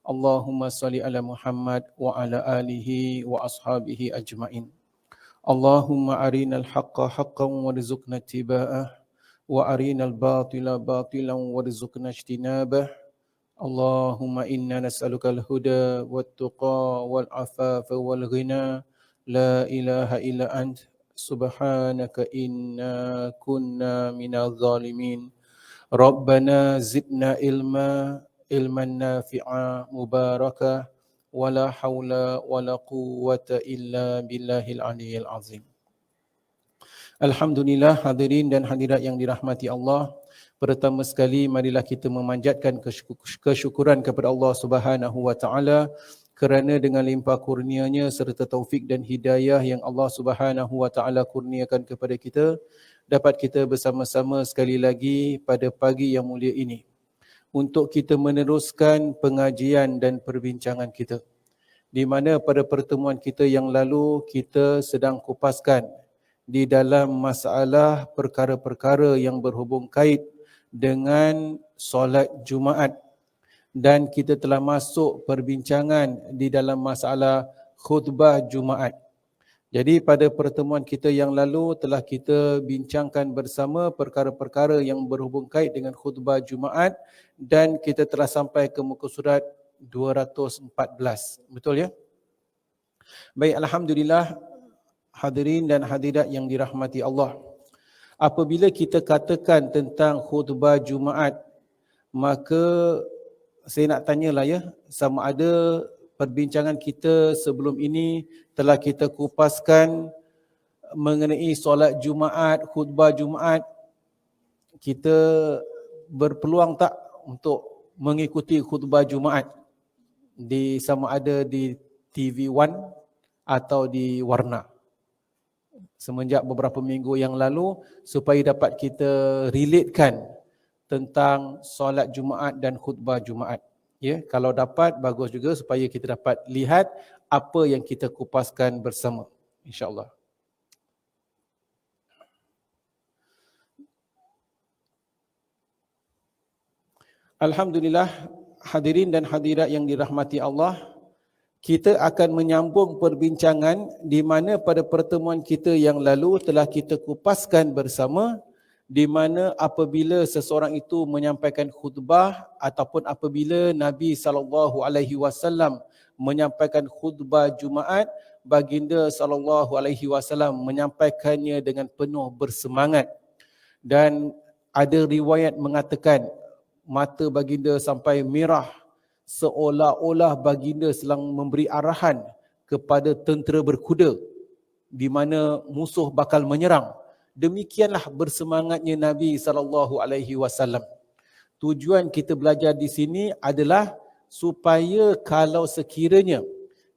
Allahumma salli ala Muhammad wa ala alihi wa ashabihi ajma'in. Allahumma arinal haqqa haqqan warzuqna ittiba'ah wa arinal batila batilan warzuqna ijtinabah. Allahumma inna nas'aluka al-huda wat-tuqa wal-afafa wal-ghina. La ilaha illa ant subhanaka inna kunna minadh zalimin. Rabbana zidna ilman nafi'a mubarakah wala haula wala quwwata illa billahil aliyyil azim. Alhamdulillah, hadirin dan hadirat yang dirahmati Allah. Pertama sekali marilah kita memanjatkan kesyukuran kepada Allah Subhanahu wa taala kerana dengan limpah kurnianya serta taufik dan hidayah yang Allah Subhanahu wa taala kurniakan kepada kita, dapat kita bersama-sama sekali lagi pada pagi yang mulia ini untuk kita meneruskan pengajian dan perbincangan kita, di mana pada pertemuan kita yang lalu kita sedang kupaskan di dalam masalah perkara-perkara yang berhubung kait dengan solat Jumaat, dan kita telah masuk perbincangan di dalam masalah khutbah Jumaat. Jadi pada pertemuan kita yang lalu telah kita bincangkan bersama perkara-perkara yang berhubung kait dengan khutbah Jumaat, dan kita telah sampai ke muka surat 214. Betul ya? Baik, alhamdulillah, hadirin dan hadirat yang dirahmati Allah. Apabila kita katakan tentang khutbah Jumaat, maka saya nak tanyalah ya, sama ada perbincangan kita sebelum ini telah kita kupaskan mengenai solat Jumaat, khutbah Jumaat. Kita berpeluang tak untuk mengikuti khutbah Jumaat di sama ada di TV One atau di Warna semenjak beberapa minggu yang lalu, supaya dapat kita relatekan tentang solat Jumaat dan khutbah Jumaat. Ya, kalau dapat bagus juga supaya kita dapat lihat apa yang kita kupaskan bersama, insya-Allah. Alhamdulillah, hadirin dan hadirat yang dirahmati Allah, kita akan menyambung perbincangan di mana pada pertemuan kita yang lalu telah kita kupaskan bersama, di mana apabila seseorang itu menyampaikan khutbah ataupun apabila Nabi SAW menyampaikan khutbah Jumaat, baginda SAW menyampaikannya dengan penuh bersemangat, dan ada riwayat mengatakan mata baginda sampai merah, seolah-olah baginda sedang memberi arahan kepada tentera berkuda di mana musuh bakal menyerang. Demikianlah bersemangatnya Nabi SAW. Tujuan kita belajar di sini adalah supaya kalau sekiranya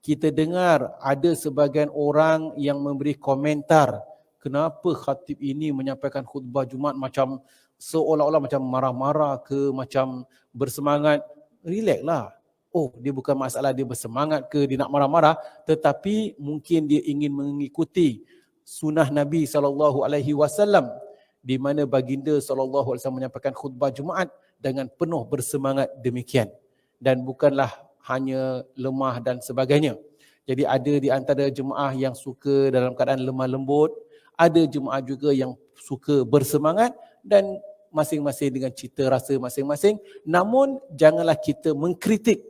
kita dengar ada sebahagian orang yang memberi komentar, kenapa khatib ini menyampaikan khutbah Jumaat macam seolah-olah macam marah-marah ke macam bersemangat, relax lah. Oh, dia bukan masalah dia bersemangat ke dia nak marah-marah, tetapi mungkin dia ingin mengikuti sunnah Nabi SAW di mana baginda SAW menyampaikan khutbah Jumaat dengan penuh bersemangat demikian, dan bukanlah hanya lemah dan sebagainya. Jadi ada di antara jemaah yang suka dalam keadaan lemah lembut, ada jemaah juga yang suka bersemangat, dan masing-masing dengan cita rasa masing-masing. Namun janganlah kita mengkritik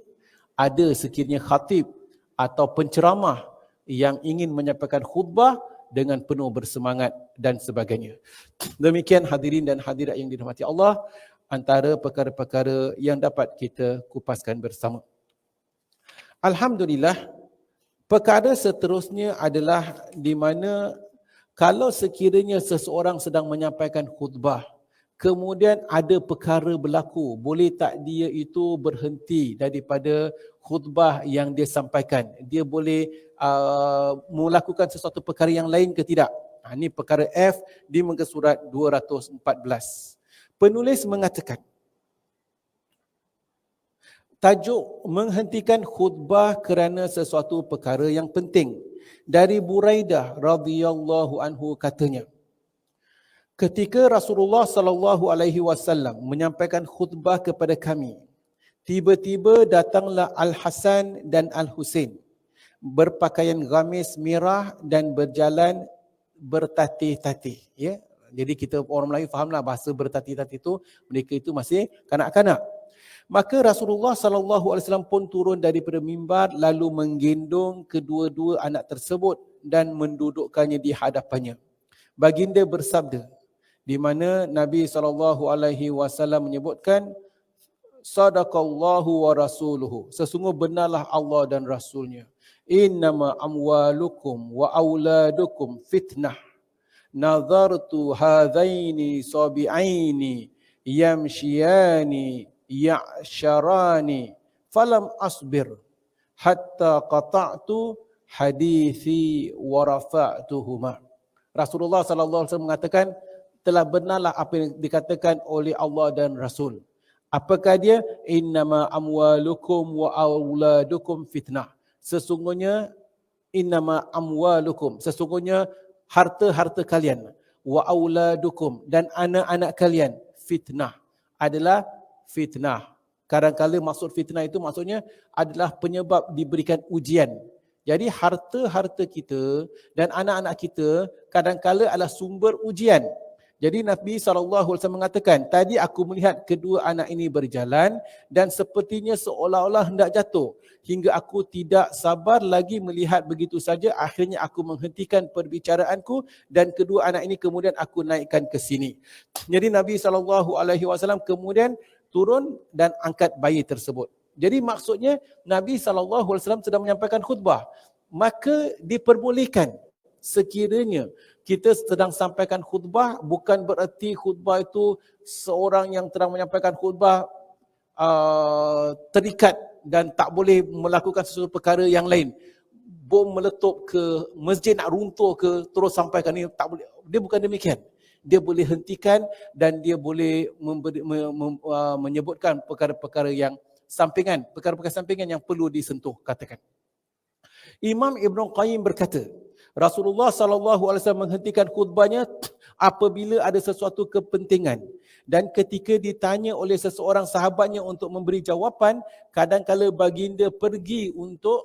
ada sekiranya khatib atau penceramah yang ingin menyampaikan khutbah dengan penuh bersemangat dan sebagainya. Demikian hadirin dan hadirat yang dirahmati Allah, antara perkara-perkara yang dapat kita kupaskan bersama. Alhamdulillah, perkara seterusnya adalah di mana kalau sekiranya seseorang sedang menyampaikan khutbah, kemudian ada perkara berlaku, boleh tak dia itu berhenti daripada khutbah yang dia sampaikan? Dia boleh melakukan sesuatu perkara yang lain ke tidak? Ini perkara F di muka surat 214. Penulis mengatakan, tajuk menghentikan khutbah kerana sesuatu perkara yang penting. Dari Buraidah radhiyallahu anhu katanya, ketika Rasulullah sallallahu alaihi wasallam menyampaikan khutbah kepada kami, tiba-tiba datanglah Al-Hasan dan Al-Husain berpakaian gamis merah dan berjalan bertatih-tatih, ya. Jadi kita orang Melayu fahamlah bahasa bertatih-tatih itu, mereka itu masih kanak-kanak. Maka Rasulullah SAW pun turun daripada mimbar lalu menggendong kedua-dua anak tersebut dan mendudukkannya di hadapannya. Baginda bersabda, di mana Nabi SAW menyebutkan, Sadaqallahu wa rasuluhu, sesungguh benarlah Allah dan Rasulnya. Innama amwalukum wa auladukum fitnah. Nazartu hadhaini sabi'aini yamshiyani ya'syarani falam asbir hatta qata'tu hadithi wa rafa'tuhuma. Rasulullah SAW mengatakan, telah benarlah apa yang dikatakan oleh Allah dan Rasul. Apakah dia? Innama amwalukum wa auladukum fitnah. Sesungguhnya innama amwalukum, sesungguhnya harta-harta kalian, wa auladukum, dan anak-anak kalian, fitnah, adalah fitnah. Kadang-kadang maksud fitnah itu maksudnya adalah penyebab diberikan ujian. Jadi harta-harta kita dan anak-anak kita kadang-kadang adalah sumber ujian. Jadi Nabi SAW mengatakan, tadi aku melihat kedua anak ini berjalan dan sepertinya seolah-olah hendak jatuh. Hingga aku tidak sabar lagi melihat begitu saja. Akhirnya aku menghentikan perbicaraanku dan kedua anak ini kemudian aku naikkan ke sini. Jadi Nabi SAW kemudian turun dan angkat bayi tersebut. Jadi maksudnya Nabi SAW sedang menyampaikan khutbah. Maka diperbolehkan sekiranya kita sedang sampaikan khutbah, bukan bererti khutbah itu seorang yang sedang menyampaikan khutbah terikat dan tak boleh melakukan sesuatu perkara yang lain. Bom meletup ke, masjid nak runtuh ke, terus sampaikan ni, tak boleh. Dia bukan demikian. Dia boleh hentikan dan dia boleh menyebutkan perkara-perkara yang sampingan, perkara-perkara sampingan yang perlu disentuh, katakan. Imam Ibn Qayyim berkata, Rasulullah SAW menghentikan khutbahnya apabila ada sesuatu kepentingan. Dan ketika ditanya oleh seseorang sahabatnya untuk memberi jawapan, kadang-kala baginda pergi untuk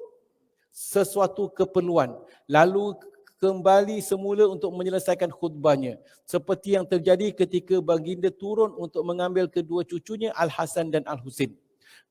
sesuatu keperluan. Lalu kembali semula untuk menyelesaikan khutbahnya. Seperti yang terjadi ketika baginda turun untuk mengambil kedua cucunya Al-Hasan dan Al-Husain.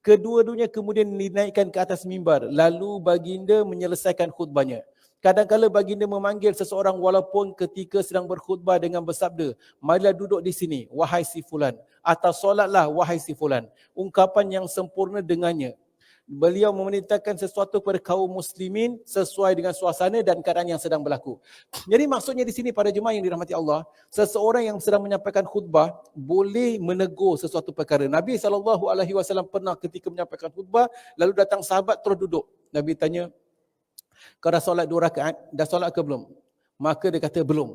Kedua-duanya kemudian dinaikkan ke atas mimbar. Lalu baginda menyelesaikan khutbahnya. Kadang-kadang baginda memanggil seseorang walaupun ketika sedang berkhutbah dengan bersabda, marilah duduk di sini, wahai si fulan. Atau solatlah, wahai si fulan. Ungkapan yang sempurna dengannya. Beliau memerintahkan sesuatu kepada kaum muslimin sesuai dengan suasana dan keadaan yang sedang berlaku. Jadi maksudnya di sini para jemaah yang dirahmati Allah, seseorang yang sedang menyampaikan khutbah boleh menegur sesuatu perkara. Nabi SAW pernah ketika menyampaikan khutbah, lalu datang sahabat terus duduk. Nabi tanya, kau dah solat 2 rakaat, dah solat ke belum? Maka dia kata belum.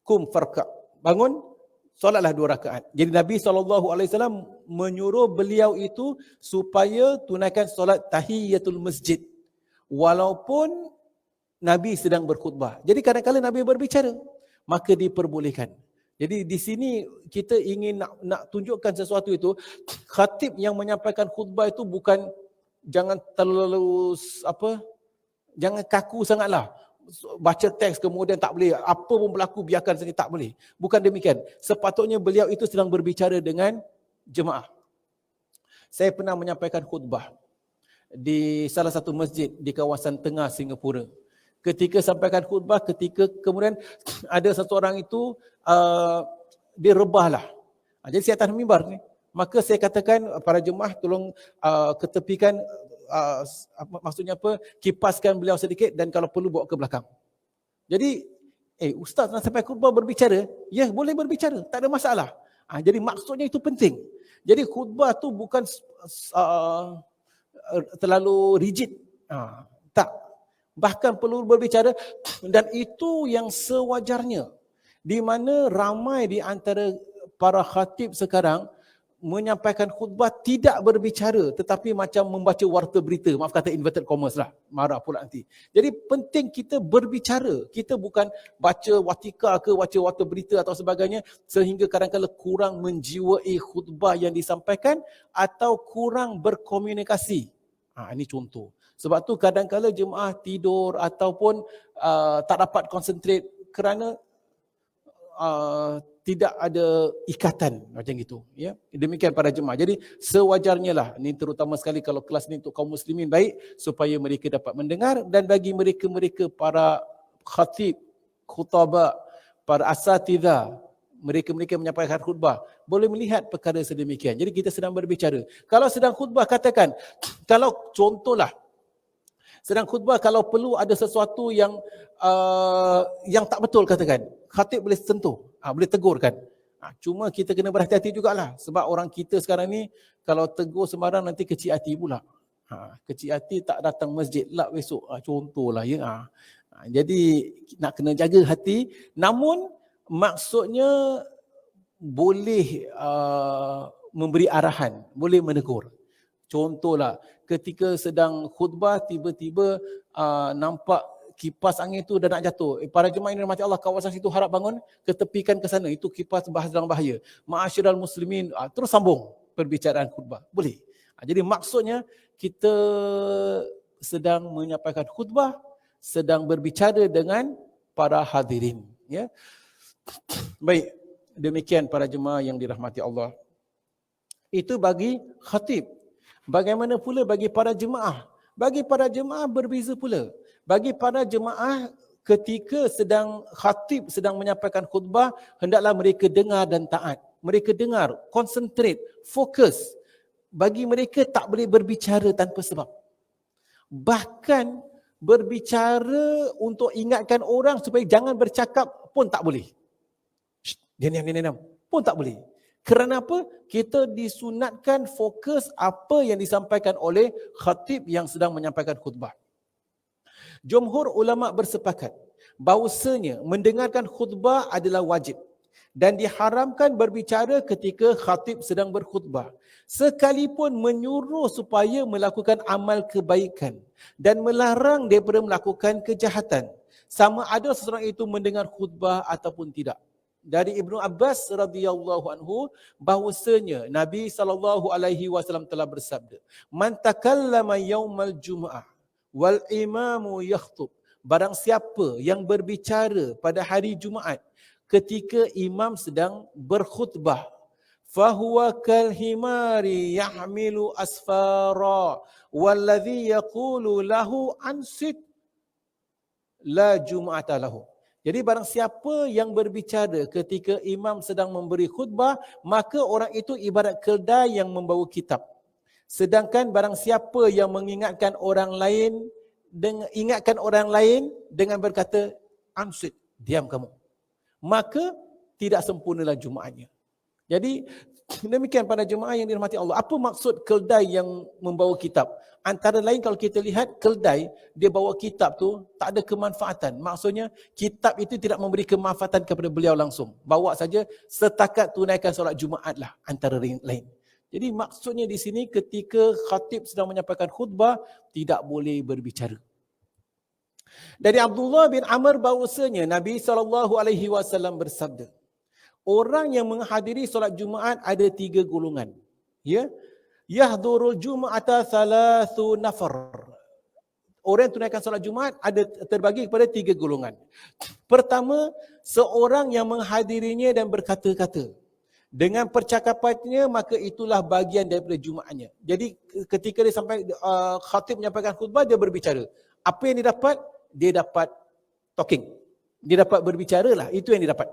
Kum farka, bangun, solatlah 2 rakaat. Jadi Nabi SAW menyuruh beliau itu supaya tunaikan solat tahiyatul masjid. Walaupun Nabi sedang berkhutbah. Jadi kadang-kadang Nabi berbicara, maka diperbolehkan. Jadi di sini kita ingin nak tunjukkan sesuatu itu, khatib yang menyampaikan khutbah itu bukan, jangan terlalu jangan kaku sangatlah. Baca teks kemudian tak boleh, apa pun berlaku biarkan saja, tak boleh. Bukan demikian. Sepatutnya beliau itu sedang berbicara dengan jemaah. Saya pernah menyampaikan khutbah di salah satu masjid di kawasan tengah Singapura. Ketika sampaikan khutbah, ketika kemudian ada seseorang itu dia rebahlah. Jadi saya atas mimbar ni. Maka saya katakan para jemaah tolong ketepikan, maksudnya apa, kipaskan beliau sedikit dan kalau perlu bawa ke belakang. Jadi ustaz nak sampai khutbah berbicara, ya boleh berbicara, tak ada masalah. Jadi maksudnya itu penting. Jadi khutbah tu bukan terlalu rigid, tak, bahkan perlu berbicara, dan itu yang sewajarnya. Di mana ramai di antara para khatib sekarang menyampaikan khutbah tidak berbicara tetapi macam membaca warta berita, maaf kata inverted commas lah, marah pula nanti. Jadi penting kita berbicara, kita bukan baca watika ke baca warta berita atau sebagainya sehingga kadang-kadang kurang menjiwai khutbah yang disampaikan atau kurang berkomunikasi. Ini contoh. Sebab tu kadang-kadang jemaah tidur ataupun tak dapat konsentrate kerana tidak ada ikatan macam gitu, ya. Demikian para jemaah. Jadi sewajarnya lah, ini terutama sekali kalau kelas ni untuk kaum muslimin, baik supaya mereka dapat mendengar, dan bagi mereka-mereka para khatib, khutbah, para asatidzah, mereka-mereka menyampaikan khutbah, boleh melihat perkara sedemikian. Jadi kita sedang berbicara. Kalau sedang khutbah, katakan, kalau contohlah sedang khutbah, kalau perlu ada sesuatu yang tak betul, katakan, khatib boleh sentuh, boleh tegur kan. Cuma kita kena berhati-hati jugalah, sebab orang kita sekarang ni kalau tegur sembarang nanti kecil hati pula. Kecil hati tak datang masjid lah besok, contohlah ya. Jadi nak kena jaga hati, namun maksudnya boleh memberi arahan, boleh menegur. Contohlah, ketika sedang khutbah tiba-tiba nampak kipas angin tu dah nak jatuh. Para jemaah yang dirahmati Allah, kawasan situ harap bangun, ketepikan ke sana. Itu kipas sedang bahaya. Ma'asyiral muslimin, terus sambung perbicaraan khutbah. Boleh. Jadi maksudnya kita sedang menyampaikan khutbah, sedang berbicara dengan para hadirin. Ya. Baik, demikian para jemaah yang dirahmati Allah. Itu bagi khatib. Bagaimana pula bagi para jemaah? Bagi para jemaah berbeza pula. Bagi para jemaah ketika khatib sedang menyampaikan khutbah, hendaklah mereka dengar dan taat. Mereka dengar, konsentrate, fokus. Bagi mereka tak boleh berbicara tanpa sebab. Bahkan berbicara untuk ingatkan orang supaya jangan bercakap pun tak boleh. Diam pun tak boleh. Kerana apa? Kita disunatkan fokus apa yang disampaikan oleh khatib yang sedang menyampaikan khutbah. Jumhur ulama bersepakat bahawasanya mendengarkan khutbah adalah wajib dan diharamkan berbicara ketika khatib sedang berkhutbah, sekalipun menyuruh supaya melakukan amal kebaikan dan melarang daripada melakukan kejahatan, sama ada seseorang itu mendengar khutbah ataupun tidak. Dari Ibnu Abbas radhiyallahu anhu bahwasanya Nabi SAW telah bersabda, "Man takallama yaumal jumu'ah wal imamu yakhtub." Barang siapa yang berbicara pada hari Jumaat ketika imam sedang berkhutbah, fahuwa kal himari yahmilu asfara walladhi yaqulu lahu ansit la jum'ata lahu. Jadi barang siapa yang berbicara ketika imam sedang memberi khutbah, maka orang itu ibarat keldai yang membawa kitab. Sedangkan barang siapa yang mengingatkan orang lain dengan berkata ansit, diam kamu, maka tidak sempurnalah Jumaatnya. Jadi demikian pada jemaah yang dirahmati Allah. Apa maksud keldai yang membawa kitab? Antara lain kalau kita lihat keldai, dia bawa kitab tu tak ada kemanfaatan. Maksudnya kitab itu tidak memberi kemanfaatan kepada beliau langsung. Bawa saja setakat tunaikan solat Jumaat lah antara lain. Jadi maksudnya di sini ketika khatib sedang menyampaikan khutbah tidak boleh berbicara. Dari Abdullah bin Amr bahawasanya Nabi SAW bersabda, orang yang menghadiri solat Jumaat ada 3 golongan. Ya. Yahdurul Jum'ata thalathu nafar. Orang yang tunaikan solat Jumaat ada terbagi kepada 3 golongan. Pertama, seorang yang menghadirinya dan berkata-kata. Dengan percakapannya maka itulah bagian daripada Jumaatnya. Jadi ketika dia sampai khatib menyampaikan khutbah, dia berbicara. Apa yang dia dapat? Dia dapat talking. Dia dapat berbicara lah. Itu yang dia dapat.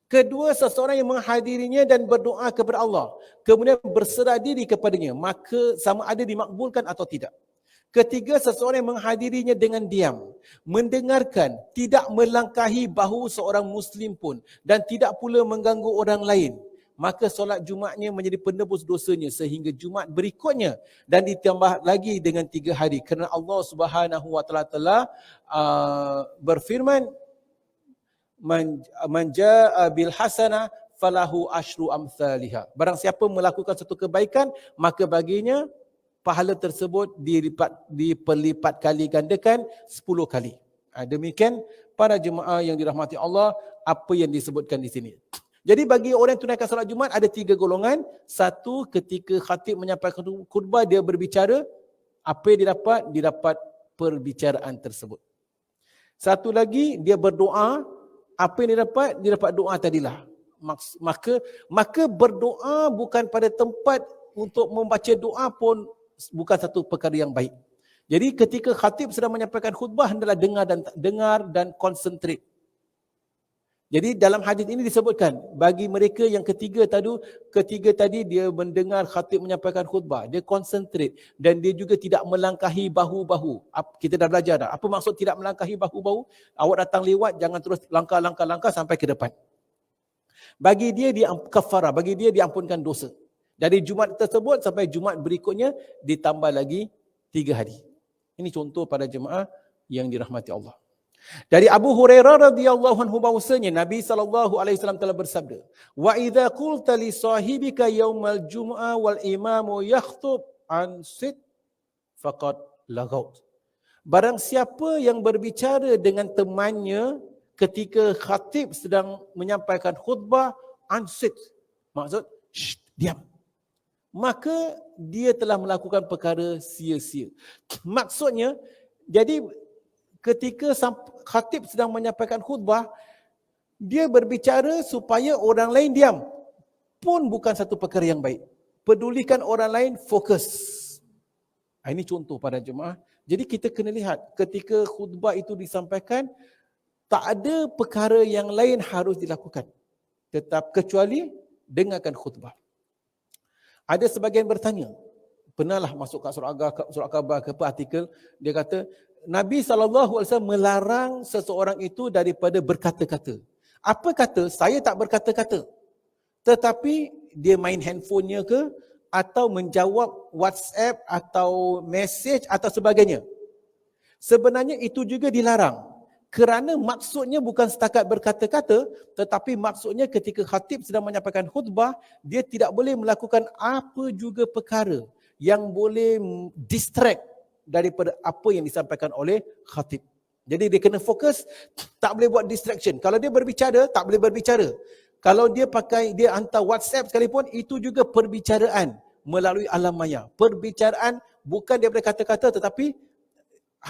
Kedua, seseorang yang menghadirinya dan berdoa kepada Allah, kemudian berserah diri kepadanya, maka sama ada dimakbulkan atau tidak. Ketiga, seseorang yang menghadirinya dengan diam, mendengarkan, tidak melangkahi bahu seorang Muslim pun dan tidak pula mengganggu orang lain, maka solat Jumaatnya menjadi penebus dosanya sehingga Jumaat berikutnya dan ditambah lagi dengan 3 hari. Kerana Allah Subhanahu Wa Taala telah berfirman, man jaa bil hasanah falahu asyru amsalihha. Barang siapa melakukan satu kebaikan, maka baginya pahala tersebut diperlipat kali gandakan 10 kali. Demikian para jemaah yang dirahmati Allah, apa yang disebutkan di sini. Jadi bagi orang yang tunaikan salat Jumaat ada 3 golongan. Satu, ketika khatib menyampaikan khutbah, dia berbicara, apa yang didapat? Didapat perbicaraan tersebut. Satu lagi, dia berdoa, apa yang didapat? Didapat doa tadilah. Maka berdoa bukan pada tempat untuk membaca doa pun bukan satu perkara yang baik. Jadi ketika khatib sedang menyampaikan khutbah, hendaklah dengar dan konsentrate. Jadi dalam hadis ini disebutkan, bagi mereka yang ketiga tadi dia mendengar khatib menyampaikan khutbah, dia konsentrate dan dia juga tidak melangkahi bahu-bahu. Kita dah belajar dah. Apa maksud tidak melangkahi bahu-bahu? Awak datang lewat, jangan terus langkah sampai ke depan. Bagi dia kafarah, bagi dia diampunkan dosa. Dari Jumaat tersebut sampai Jumaat berikutnya ditambah lagi 3 hari. Ini contoh pada jemaah yang dirahmati Allah. Dari Abu Hurairah radhiyallahu anhu bahwasanya Nabi SAW telah bersabda, "Wa idza qulta li sahibika yaumal jum'ah wal imamu yakhthub ansit faqad lagaut." Barang siapa yang berbicara dengan temannya ketika khatib sedang menyampaikan khutbah, ansit, maksud diam, maka dia telah melakukan perkara sia-sia. Maksudnya, jadi ketika khatib sedang menyampaikan khutbah, dia berbicara supaya orang lain diam, pun bukan satu perkara yang baik. Pedulikan orang lain, fokus. Ini contoh pada jemaah. Jadi kita kena lihat, ketika khutbah itu disampaikan, tak ada perkara yang lain harus dilakukan, tetap kecuali dengarkan khutbah. Ada sebagian bertanya, pernahlah masuk kat surat khabar ke artikel, dia kata Nabi SAW melarang seseorang itu daripada berkata-kata. Apa kata? Saya tak berkata-kata. Tetapi dia main handphonenya ke, atau menjawab WhatsApp atau message atau sebagainya. Sebenarnya itu juga dilarang. Kerana maksudnya bukan setakat berkata-kata, tetapi maksudnya ketika khatib sedang menyampaikan khutbah, dia tidak boleh melakukan apa juga perkara yang boleh distract daripada apa yang disampaikan oleh khatib. Jadi dia kena fokus, tak boleh buat distraction. Kalau dia berbicara, tak boleh berbicara. Kalau dia hantar WhatsApp sekalipun, itu juga perbicaraan melalui alam maya. Perbicaraan bukan daripada kata-kata, tetapi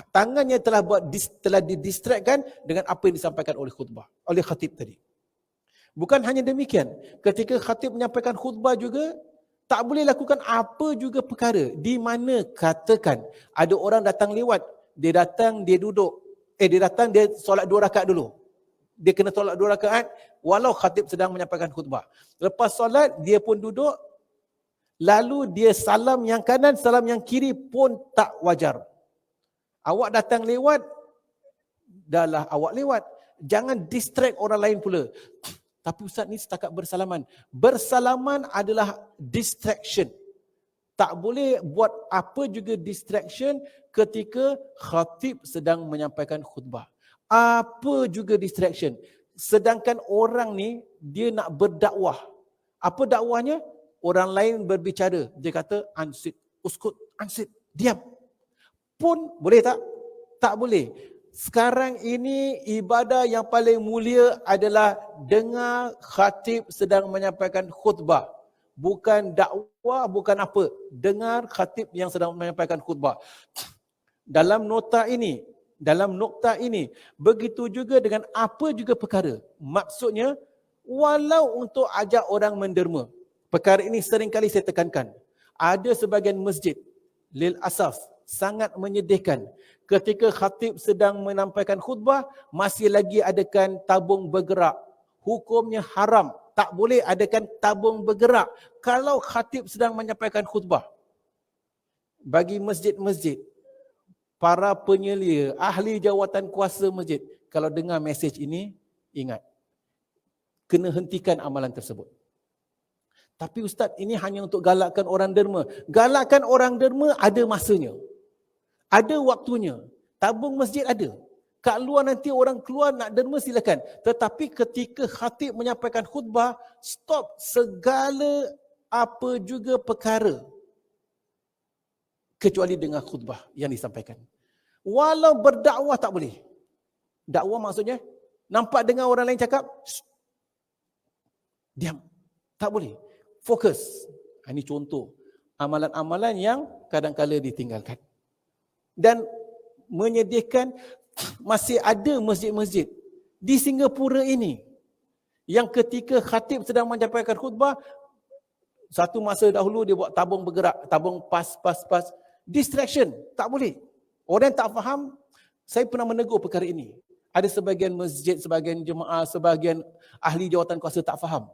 tangannya telah didistractkan dengan apa yang disampaikan oleh khatib tadi. Bukan hanya demikian, ketika khatib menyampaikan khutbah juga tak boleh lakukan apa juga perkara di mana katakan ada orang datang lewat, dia solat 2 rakaat dulu. Dia kena solat 2 rakaat walau khatib sedang menyampaikan khutbah. Lepas solat dia pun duduk, lalu dia salam yang kanan, salam yang kiri pun tak wajar. Awak datang lewat, dahlah awak lewat. Jangan distract orang lain pula. Tapi Ustaz ni setakat bersalaman. Bersalaman adalah distraction. Tak boleh buat apa juga distraction ketika khatib sedang menyampaikan khutbah. Apa juga distraction. Sedangkan orang ni, dia nak berdakwah. Apa dakwahnya? Orang lain berbicara. Dia kata, ansit, uskut, ansit, diam. Pun boleh tak? Tak boleh. Sekarang ini ibadah yang paling mulia adalah dengar khatib sedang menyampaikan khutbah. Bukan dakwah, bukan apa. Dengar khatib yang sedang menyampaikan khutbah. Dalam nokta ini, begitu juga dengan apa juga perkara. Maksudnya, walau untuk ajak orang menderma. Perkara ini seringkali saya tekankan. Ada sebagian masjid, lil asaf, sangat menyedihkan. Ketika khatib sedang menyampaikan khutbah, masih lagi adakan tabung bergerak. Hukumnya haram. Tak boleh adakan tabung bergerak kalau khatib sedang menyampaikan khutbah. Bagi masjid-masjid, para penyelia, ahli jawatan kuasa masjid, kalau dengar mesej ini, ingat, kena hentikan amalan tersebut. Tapi Ustaz, ini hanya untuk galakkan orang derma. Galakkan orang derma ada masanya. Ada waktunya. Tabung masjid ada. Kat luar nanti orang keluar nak derma silakan. Tetapi ketika khatib menyampaikan khutbah, stop segala apa juga perkara kecuali dengan khutbah yang disampaikan. Walau berdakwah tak boleh. Dakwah maksudnya nampak dengar orang lain cakap, diam. Tak boleh. Fokus. Ini contoh amalan-amalan yang kadang-kala ditinggalkan. Dan menyediakan, masih ada masjid-masjid di Singapura ini yang ketika khatib sedang menyampaikan khutbah, satu masa dahulu dia buat tabung bergerak, tabung pas. Distraction, tak boleh. Orang tak faham, saya pernah menegur perkara ini. Ada sebahagian masjid, sebahagian jemaah, sebahagian ahli jawatan kuasa tak faham.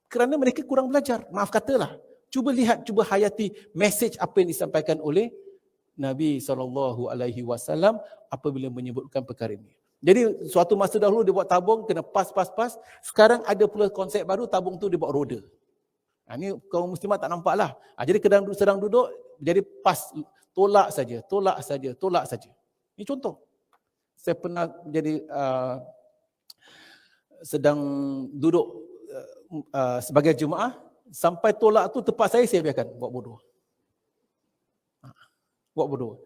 Kerana mereka kurang belajar, maaf katalah. Cuba lihat, cuba hayati message apa yang disampaikan oleh Nabi SAW apabila menyebutkan perkara ini. Jadi suatu masa dahulu dia buat tabung, kena pas. Sekarang ada pula konsep baru, tabung tu dia buat roda. Ini kaum muslimat tak nampak lah. Jadi sedang duduk, jadi pas, tolak saja. Ini contoh. Saya pernah jadi sedang duduk sebagai jemaah, sampai tolak tu tepat saya biarkan buat bodoh.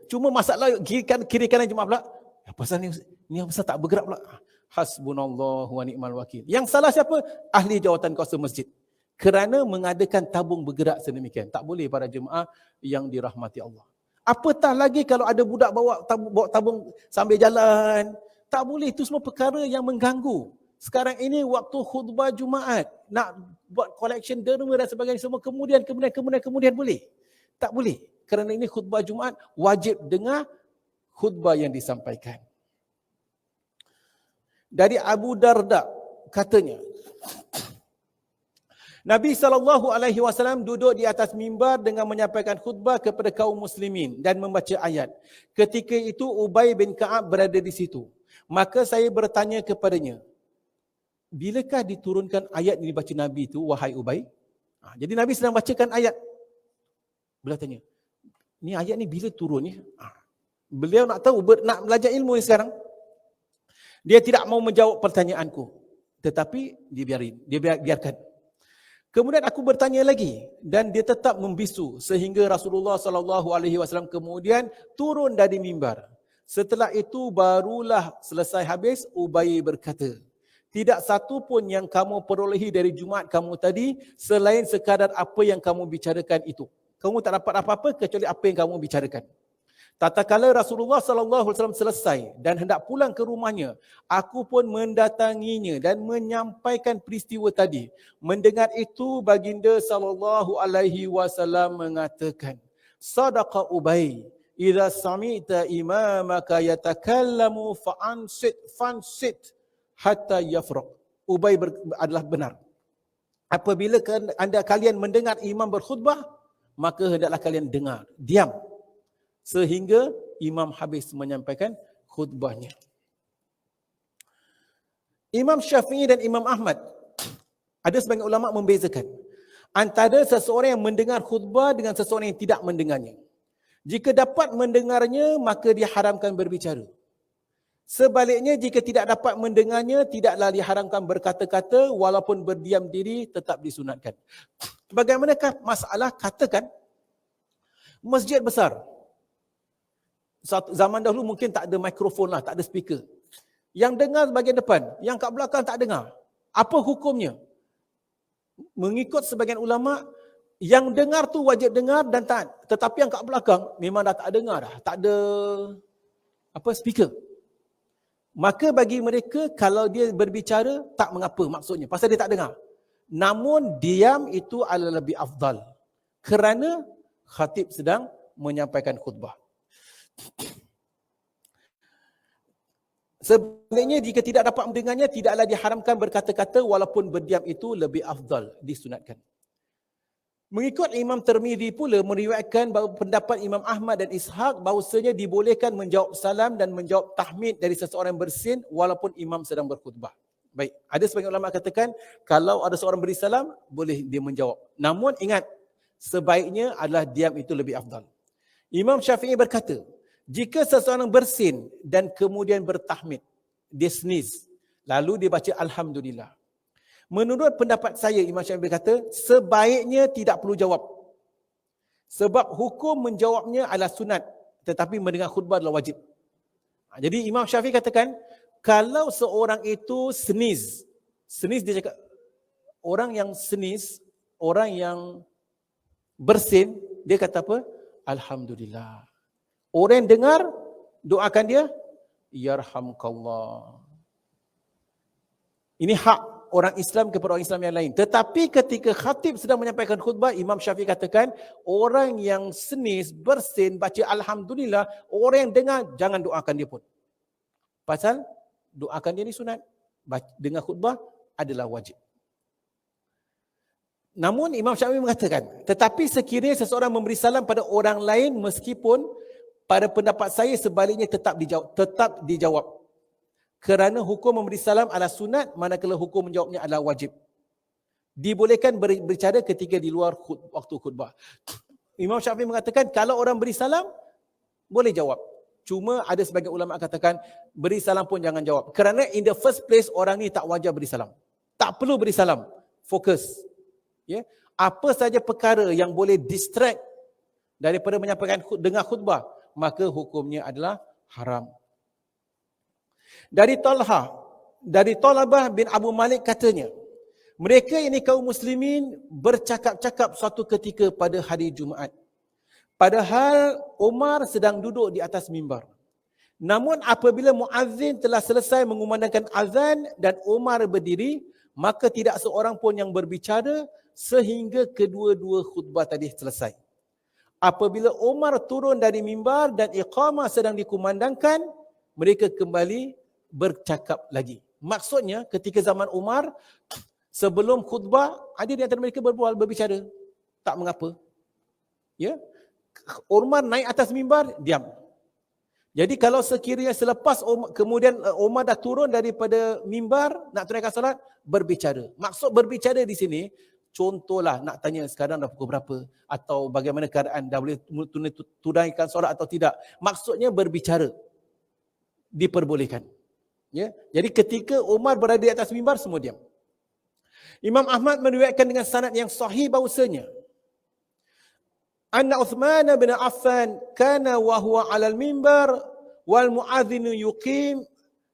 Cuma masalah kiri kanan jemaah pula, pasal ni pasal tak bergerak pula. Hasbunallahu wa ni'mal wakil. Yang salah siapa? Ahli jawatan kuasa masjid. Kerana mengadakan tabung bergerak sedemikian. Tak boleh para jemaah yang dirahmati Allah. Apatah lagi kalau ada budak bawa tabung sambil jalan. Tak boleh, itu semua perkara yang mengganggu. Sekarang ini waktu khutbah Jumaat, nak buat collection derma dan sebagainya semua, kemudian boleh. Tak boleh. Kerana ini khutbah Jumaat, wajib dengar khutbah yang disampaikan. Dari Abu Darda katanya, Nabi SAW duduk di atas mimbar dengan menyampaikan khutbah kepada kaum muslimin dan membaca ayat. Ketika itu Ubay bin Ka'ab berada di situ. Maka saya bertanya kepadanya, bilakah diturunkan ayat yang dibaca Nabi itu, wahai Ubay? Jadi Nabi sedang bacakan ayat. Beliau tanya, ni ayat ni bila turun ni? Beliau nak tahu, nak belajar ilmu ni sekarang. Dia tidak mau menjawab pertanyaanku. Tetapi dia biarkan. Kemudian aku bertanya lagi dan dia tetap membisu sehingga Rasulullah SAW kemudian turun dari mimbar. Setelah itu barulah selesai habis, Ubay berkata, tidak satu pun yang kamu perolehi dari Jumaat kamu tadi selain sekadar apa yang kamu bicarakan itu. Kamu tak dapat apa-apa kecuali apa yang kamu bicarakan. Tatkala Rasulullah SAW selesai dan hendak pulang ke rumahnya, aku pun mendatanginya dan menyampaikan peristiwa tadi. Mendengar itu, baginda SAW mengatakan, Sadaqa Ubay, idza sami'ta imamaka yatakallamu fansit hatta yafraq. Ubay adalah benar. Apabila kalian mendengar imam berkhutbah, maka hendaklah kalian dengar, diam, sehingga imam habis menyampaikan khutbahnya. Imam Syafi'i dan Imam Ahmad, ada sebagian ulama membezakan antara seseorang yang mendengar khutbah dengan seseorang yang tidak mendengarnya. Jika dapat mendengarnya, maka diharamkan berbicara. Sebaliknya, jika tidak dapat mendengarnya, tidaklah diharamkan berkata-kata, walaupun berdiam diri tetap disunatkan. Bagaimanakah masalah? Katakan masjid besar. Zaman dahulu mungkin tak ada mikrofon lah, tak ada speaker. Yang dengar bahagian depan, yang kat belakang tak dengar. Apa hukumnya? Mengikut sebagian ulama, yang dengar tu wajib dengar dan taat. Tetapi yang kat belakang memang dah tak dengar dah, tak ada speaker. Maka bagi mereka, kalau dia berbicara tak mengapa maksudnya, pasal dia tak dengar. Namun diam itu adalah lebih afdal kerana khatib sedang menyampaikan khutbah. Sebaliknya, jika tidak dapat mendengarnya, tidaklah diharamkan berkata-kata, walaupun berdiam itu lebih afdal, disunatkan. Mengikut Imam Tirmizi pula meriwayatkan bahawa pendapat Imam Ahmad dan Ishaq bahawasanya dibolehkan menjawab salam dan menjawab tahmid dari seseorang bersin walaupun imam sedang berkhutbah. Baik, ada sebagian ulama katakan kalau ada seorang beri salam, boleh dia menjawab. Namun ingat, sebaiknya adalah diam itu lebih afdal. Imam Syafi'i berkata, Jika seseorang bersin dan kemudian bertahmid, dia sneeze, lalu dia baca Alhamdulillah. Menurut pendapat saya, Imam Syafi'i berkata, sebaiknya tidak perlu jawab. Sebab hukum menjawabnya adalah sunat, tetapi mendengar khutbah adalah wajib. Jadi Imam Syafi'i katakan, kalau seorang itu sneeze dia cakap, orang yang sneeze, orang yang bersin, dia kata apa? Alhamdulillah. Orang yang dengar, doakan dia, yarhamkallah. Ini hak orang Islam kepada orang Islam yang lain. Tetapi ketika khatib sedang menyampaikan khutbah, Imam Syafi'i katakan, orang yang sneeze, bersin, baca Alhamdulillah, orang yang dengar, jangan doakan dia pun. Pasal doakan dia ni sunat. Dengar khutbah adalah wajib. Namun Imam Syafi'i mengatakan, tetapi sekiranya seseorang memberi salam pada orang lain, meskipun pada pendapat saya sebaliknya tetap dijawab. Kerana hukum memberi salam adalah sunat, manakala hukum menjawabnya adalah wajib. Dibolehkan berbicara ketika di luar waktu khutbah. Imam Syafi'i mengatakan, kalau orang beri salam, boleh jawab. Cuma ada sebagian ulama katakan, beri salam pun jangan jawab. Kerana in the first place, orang ni tak wajar beri salam. Tak perlu beri salam. Fokus. Ya? Apa saja perkara yang boleh distract daripada menyampaikan dengar khutbah, maka hukumnya adalah haram. Dari Talabah bin Abu Malik katanya, mereka ini kaum muslimin bercakap-cakap suatu ketika pada hari Jumaat. Padahal Umar sedang duduk di atas mimbar. Namun apabila muazzin telah selesai mengumandangkan azan dan Umar berdiri, maka tidak seorang pun yang berbicara sehingga kedua-dua khutbah tadi selesai. Apabila Umar turun dari mimbar dan iqamah sedang dikumandangkan, mereka kembali bercakap lagi. Maksudnya ketika zaman Umar, sebelum khutbah, ada di antara mereka berbicara. Tak mengapa. Ya? Umar naik atas mimbar, diam. Jadi kalau sekiranya selepas kemudian Umar dah turun daripada mimbar, nak tunaikan salat, berbicara. Maksud berbicara di sini, contohlah nak tanya sekarang dah pukul berapa, atau bagaimana keadaan, dah boleh tunaikan solat atau tidak. Maksudnya berbicara. Diperbolehkan. Ya? Jadi ketika Umar berada di atas mimbar, semua diam. Imam Ahmad meriwayatkan dengan sanad yang sahih bahawasanya, anna Uthman bin Affan kana wa huwa 'alal mimbar wal mu'adhdhin yuqim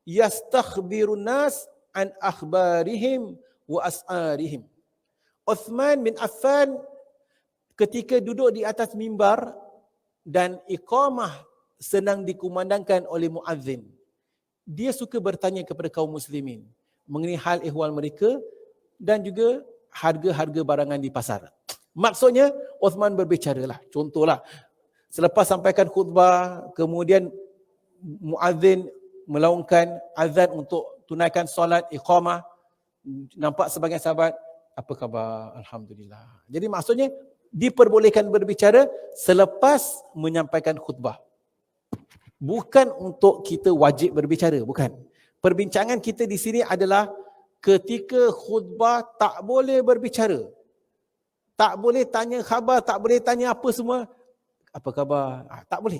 yastakhbirun nas an akhbarihim wa as'arihim. Uthman bin Affan ketika duduk di atas mimbar dan iqamah sedang dikumandangkan oleh muazzin, dia suka bertanya kepada kaum muslimin mengenai hal ehwal mereka dan juga harga-harga barangan di pasar. Maksudnya Uthman berbicara lah. Contohlah, selepas sampaikan khutbah, kemudian muazzin melaungkan azan untuk tunaikan solat iqamah, nampak sebagian sahabat, apa khabar? Alhamdulillah. Jadi maksudnya diperbolehkan berbicara selepas menyampaikan khutbah. Bukan untuk kita wajib berbicara, bukan. Perbincangan kita di sini adalah ketika khutbah tak boleh berbicara. Tak boleh tanya khabar, tak boleh tanya apa semua. Apa khabar? Tak boleh.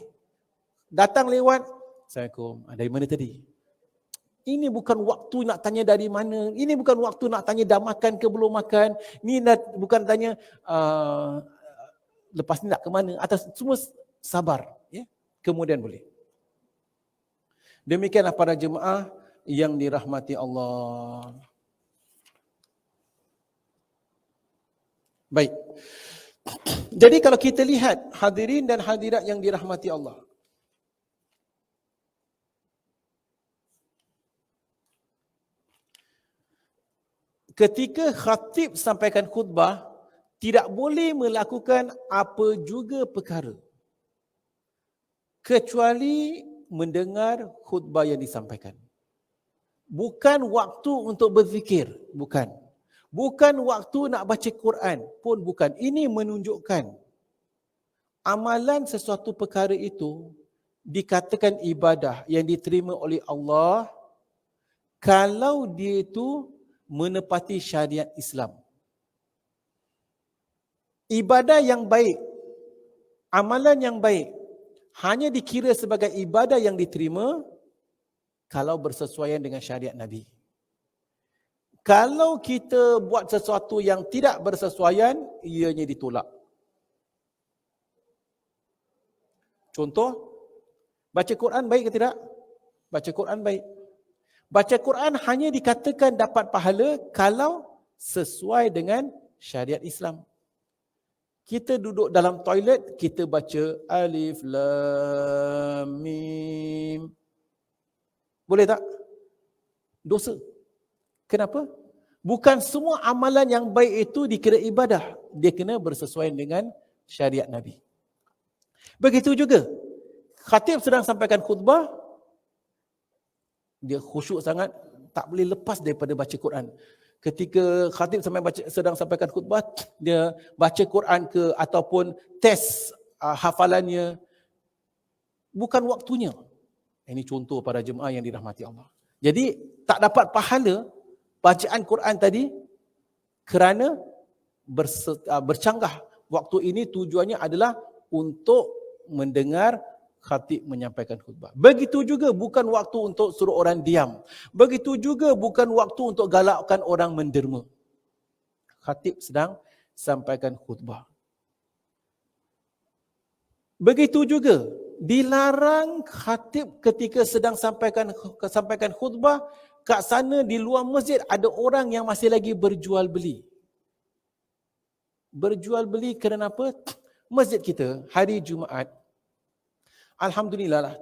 Datang lewat, Assalamualaikum, dari mana tadi? Ini bukan waktu nak tanya dari mana. Ini bukan waktu nak tanya dah makan ke belum makan. Ini bukan tanya lepas ni nak ke mana. Atas semua sabar. Ya? Kemudian boleh. Demikianlah para jemaah yang dirahmati Allah. Baik. Jadi kalau kita lihat hadirin dan hadirat yang dirahmati Allah, ketika khatib sampaikan khutbah, tidak boleh melakukan apa juga perkara kecuali mendengar khutbah yang disampaikan. Bukan waktu untuk berzikir, bukan. Bukan waktu nak baca Quran pun bukan. Ini menunjukkan amalan sesuatu perkara itu dikatakan ibadah yang diterima oleh Allah kalau dia itu menepati syariat Islam. Ibadah yang baik, amalan yang baik hanya dikira sebagai ibadah yang diterima kalau bersesuaian dengan syariat Nabi. Kalau kita buat sesuatu yang tidak bersesuaian, ianya ditolak. Contoh, baca Quran baik ke tidak? Baca Quran baik. Baca Quran hanya dikatakan dapat pahala kalau sesuai dengan syariat Islam. Kita duduk dalam toilet, kita baca Alif Lam Mim. Boleh tak? Dosa. Kenapa? Bukan semua amalan yang baik itu dikira ibadah. Dia kena bersesuaian dengan syariat Nabi. Begitu juga, khatib sedang sampaikan khutbah, dia khusyuk sangat, tak boleh lepas daripada baca Quran. Ketika khatib sedang sampaikan khutbah, dia baca Quran ke ataupun test hafalannya, bukan waktunya. Ini contoh para jemaah yang dirahmati Allah. Jadi tak dapat pahala bacaan Quran tadi kerana bercanggah. Waktu ini tujuannya adalah untuk mendengar khatib menyampaikan khutbah. Begitu juga bukan waktu untuk suruh orang diam. Begitu juga bukan waktu untuk galakkan orang menderma. Khatib sedang sampaikan khutbah. Begitu juga dilarang khatib ketika sedang sampaikan khutbah, kat sana di luar masjid ada orang yang masih lagi berjual beli. Berjual beli kerana apa? Masjid kita hari Jumaat, alhamdulillah lah,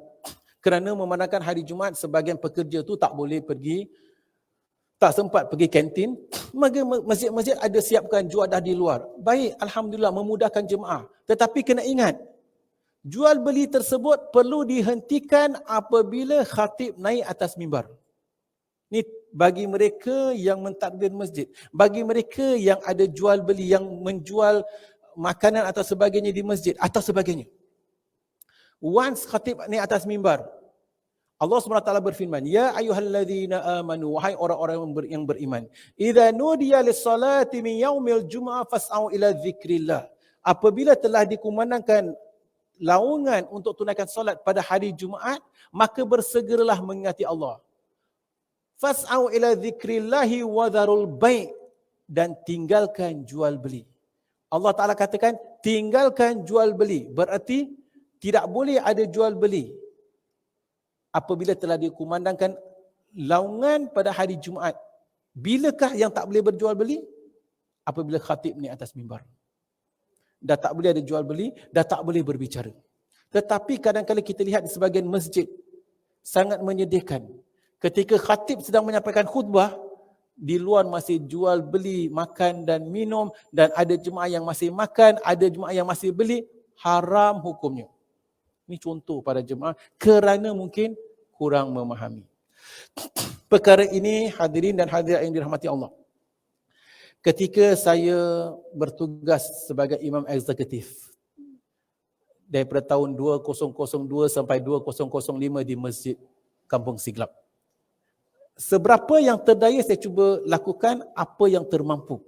kerana memandangkan hari Jumaat sebahagian pekerja tu tak boleh pergi, tak sempat pergi kantin, maka masjid-masjid ada siapkan juadah di luar. Baik, alhamdulillah memudahkan jemaah. Tetapi kena ingat, jual beli tersebut perlu dihentikan apabila khatib naik atas mimbar. Ni bagi mereka yang mentadbir masjid, bagi mereka yang ada jual beli, yang menjual makanan atau sebagainya di masjid atau sebagainya. Once khatib naik atas mimbar, Allah SWT berfirman, Ya ayyuhalladzina amanu, wahai orang-orang yang beriman, idza nudiya lis-salati min yaumil jum'ah fas'au ila dzikrillah. Apabila telah dikumandangkan laungan untuk tunaikan solat pada hari Jumaat, maka bersegeralah mengingati Allah. Fas'au ila dzikrillahi wa dharul bai', dan tinggalkan jual beli. Allah Ta'ala katakan tinggalkan jual beli, berarti tidak boleh ada jual beli apabila telah dikumandangkan laungan pada hari Jumaat. Bilakah yang tak boleh berjual beli? Apabila khatib ni atas mimbar. Dah tak boleh ada jual beli, dah tak boleh berbicara. Tetapi kadang-kadang kita lihat di sebahagian masjid sangat menyedihkan. Ketika khatib sedang menyampaikan khutbah, di luar masih jual beli makan dan minum, dan ada jemaah yang masih makan, ada jemaah yang masih beli. Haram hukumnya. Ini contoh pada jemaah kerana mungkin kurang memahami. Perkara ini hadirin dan hadirat yang dirahmati Allah. Ketika saya bertugas sebagai imam eksekutif daripada tahun 2002 sampai 2005 di Masjid Kampung Siglap. Seberapa yang terdaya saya cuba lakukan apa yang termampu.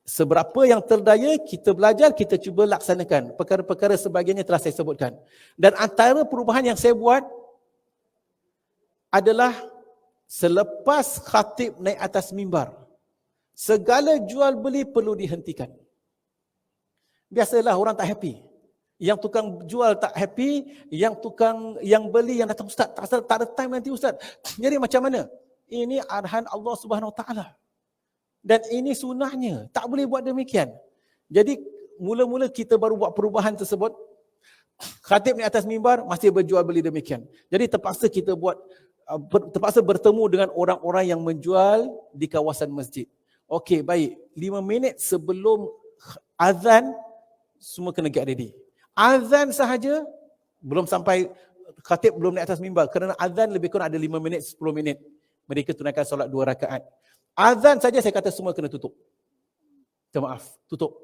Seberapa yang terdaya kita belajar, kita cuba laksanakan. Perkara-perkara sebagainya telah saya sebutkan. Dan antara perubahan yang saya buat adalah selepas khatib naik atas mimbar, segala jual beli perlu dihentikan. Biasalah orang tak happy. Yang tukang jual tak happy, yang beli yang datang, Ustaz, tak ada time nanti Ustaz. Jadi macam mana? Ini arahan Allah Subhanahu Wa Taala. Dan ini sunnahnya. Tak boleh buat demikian. Jadi mula-mula kita baru buat perubahan tersebut. Khatib ni atas mimbar masih berjual beli demikian. Jadi terpaksa kita terpaksa bertemu dengan orang-orang yang menjual di kawasan masjid. Okey, baik. 5 minit sebelum azan semua kena get ready. Azan sahaja belum sampai, khatib belum naik atas mimbar, kerana azan lebih kurang ada 5 minit, 10 minit. Mereka tunaikan solat 2 rakaat. Azan saja saya kata semua kena tutup. Minta maaf, tutup.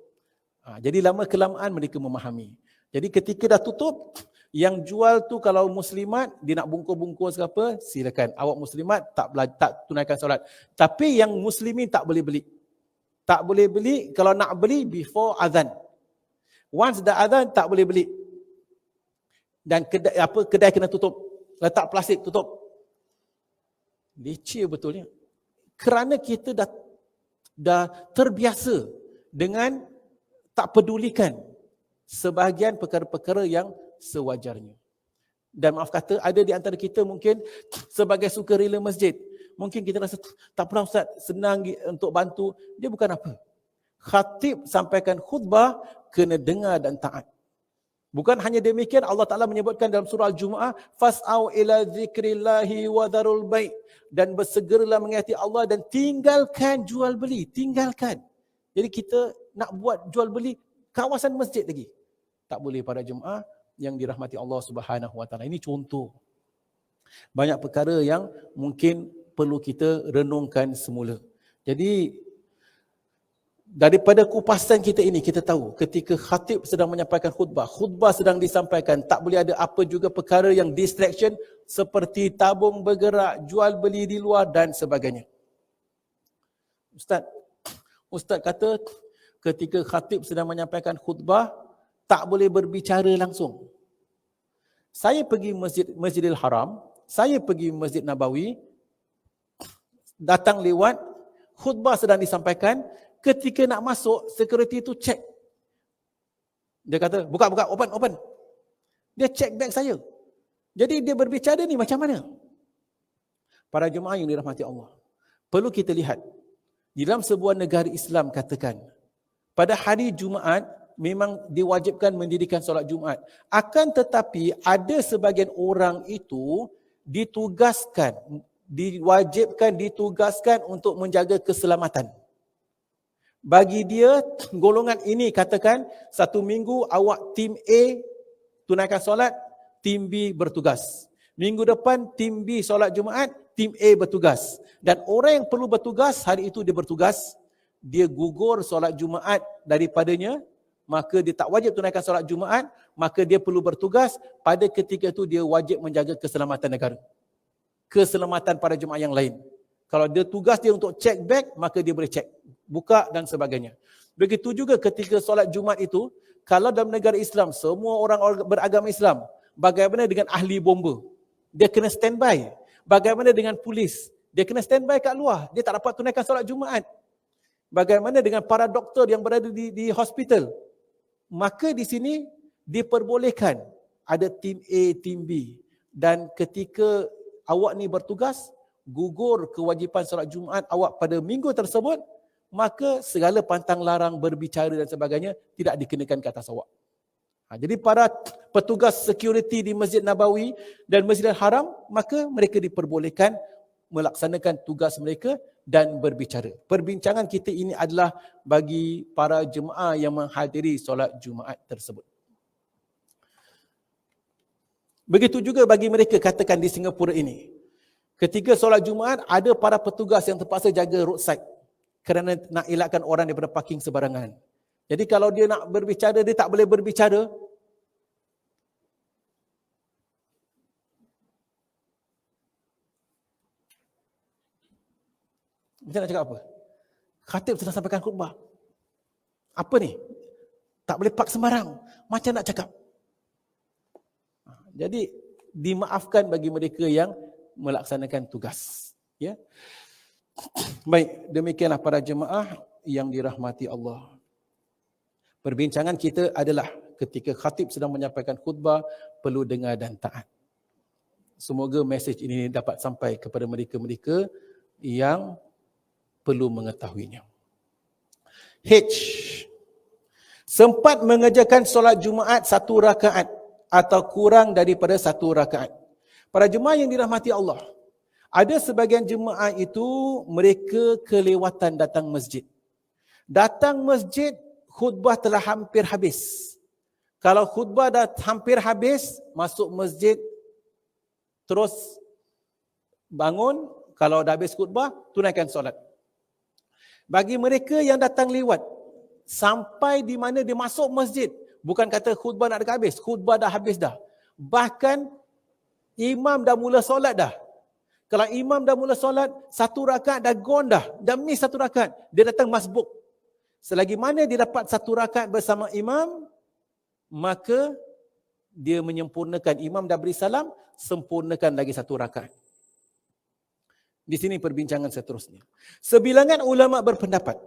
Jadi lama kelamaan mereka memahami. Jadi ketika dah tutup, yang jual tu kalau muslimat, dia nak bungkus-bungkus ke apa, silakan. Awak muslimat tak tunaikan solat. Tapi yang muslimin tak boleh beli. Tak boleh beli, kalau nak beli before azan. Once dah azan tak boleh beli. Dan kedai kena tutup. Letak plastik tutup. Leceh betulnya. Kerana kita dah terbiasa dengan tak pedulikan sebahagian perkara-perkara yang sewajarnya. Dan maaf kata, ada di antara kita mungkin sebagai sukarela masjid, mungkin kita rasa tak pernah Ustaz, senang untuk bantu. Dia bukan apa. Khatib sampaikan khutbah, kena dengar dan taat. Bukan hanya demikian, Allah Ta'ala menyebutkan dalam surah Al-Jumu'ah, fas'au ila zikrillahi wa dharul bai', dan bersegeralah mengingati Allah dan tinggalkan jual beli. Tinggalkan. Jadi kita nak buat jual beli kawasan masjid lagi. Tak boleh pada jemaah yang dirahmati Allah Subhanahu Wa Taala. Ini contoh. Banyak perkara yang mungkin perlu kita renungkan semula. Jadi daripada kupasan kita ini, kita tahu ketika khatib sedang menyampaikan khutbah sedang disampaikan, tak boleh ada apa juga perkara yang distraction seperti tabung bergerak, jual beli di luar dan sebagainya. Ustaz kata ketika khatib sedang menyampaikan khutbah, tak boleh berbicara langsung. Saya pergi Masjidil Haram, saya pergi Masjid Nabawi, datang lewat, khutbah sedang disampaikan, ketika nak masuk, security tu check. Dia kata, buka, open. Dia check bag saya. Jadi dia berbicara ni macam mana? Para jemaah yang dirahmati Allah, perlu kita lihat, di dalam sebuah negara Islam katakan, pada hari Jumaat, memang diwajibkan mendirikan solat Jumaat. Akan tetapi, ada sebahagian orang itu diwajibkan untuk menjaga keselamatan. Bagi dia, golongan ini katakan, satu minggu awak tim A tunaikan solat, tim B bertugas. Minggu depan tim B solat Jumaat, tim A bertugas. Dan orang yang perlu bertugas, hari itu dia bertugas, dia gugur solat Jumaat daripadanya, maka dia tak wajib tunaikan solat Jumaat, maka dia perlu bertugas, pada ketika itu dia wajib menjaga keselamatan negara. Keselamatan para jemaah yang lain. Kalau dia tugas dia untuk check bag, maka dia boleh check, buka dan sebagainya. Begitu juga ketika solat Jumaat itu, kalau dalam negara Islam, semua orang beragama Islam, bagaimana dengan ahli bomba? Dia kena standby. Bagaimana dengan polis? Dia kena standby kat luar. Dia tak dapat tunaikan solat Jumaat. Bagaimana dengan para doktor yang berada di hospital? Maka di sini diperbolehkan ada tim A, tim B. Dan ketika awak ni bertugas, gugur kewajipan solat Jumaat awak pada minggu tersebut, maka segala pantang larang berbicara dan sebagainya tidak dikenakan ke atas awak. Jadi para petugas security di Masjid Nabawi dan Masjidil Haram, maka mereka diperbolehkan melaksanakan tugas mereka dan berbicara. Perbincangan kita ini adalah bagi para jemaah yang menghadiri solat Jumaat tersebut. Begitu juga bagi mereka, katakan di Singapura ini, ketika solat Jumaat, ada para petugas yang terpaksa jaga roadside kerana nak elakkan orang daripada parking sebarangan. Jadi kalau dia nak berbicara, dia tak boleh berbicara. Macam nak cakap apa? Khatib sedang sampaikan khutbah. Apa ni? Tak boleh park sembarang. Macam nak cakap? Jadi dimaafkan bagi mereka yang melaksanakan tugas. Ya. Baik, demikianlah para jemaah yang dirahmati Allah. Perbincangan kita adalah ketika khatib sedang menyampaikan khutbah, perlu dengar dan taat. Semoga mesej ini dapat sampai kepada mereka-mereka yang perlu mengetahuinya. H. Sempat mengerjakan solat Jumaat 1 rakaat atau kurang daripada 1 rakaat. Para jemaah yang dirahmati Allah, ada sebagian jemaah itu mereka kelewatan datang masjid. Datang masjid, khutbah telah hampir habis. Kalau khutbah dah hampir habis, masuk masjid, terus bangun, kalau dah habis khutbah, tunaikan solat. Bagi mereka yang datang lewat, sampai di mana dia masuk masjid, bukan kata khutbah nak dekat habis, khutbah dah habis dah. Bahkan imam dah mula solat dah. Kalau imam dah mula solat, 1 rakaat dah gone dah miss 1 rakaat, dia datang masbuk. Selagi mana dia dapat 1 rakaat bersama imam, maka dia menyempurnakan, imam dah beri salam, sempurnakan lagi 1 rakaat. Di sini perbincangan seterusnya. Sebilangan ulama berpendapat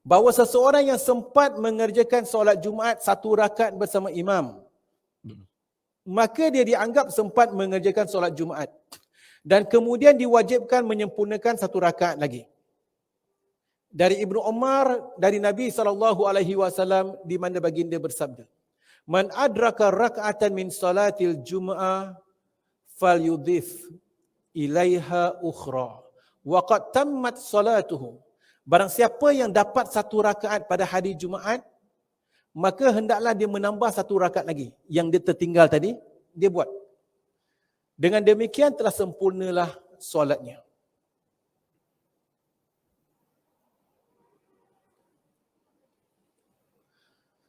bahawa seseorang yang sempat mengerjakan solat Jumaat 1 rakaat bersama imam, maka dia dianggap sempat mengerjakan solat Jumaat dan kemudian diwajibkan menyempurnakan 1 rakaat lagi. Dari Ibnu Umar, dari Nabi SAW, di mana baginda bersabda, "Man adraka rak'atan min salatil Jum'ah falyudhif ilaiha ukhra wa qad tammat salatuhu." Barang siapa yang dapat 1 rakaat pada hari Jumaat, maka hendaklah dia menambah 1 rakaat lagi. Yang dia tertinggal tadi, dia buat. Dengan demikian telah sempurnalah solatnya.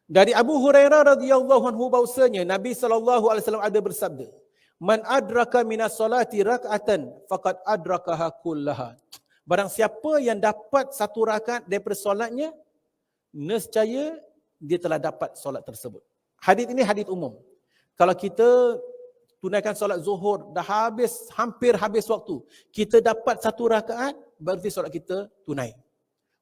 Dari Abu Hurairah radhiyallahu anhu bahwasanya Nabi SAW ada bersabda, "Man adraka minas salati rak'atan faqad adrakaha kullaha." Barang siapa yang dapat 1 rakaat daripada solatnya, nescaya dia telah dapat solat tersebut. Hadis ini hadis umum. Kalau kita tunaikan solat zuhur, dah hampir habis waktu, kita dapat 1 rakaat, berarti solat kita tunai.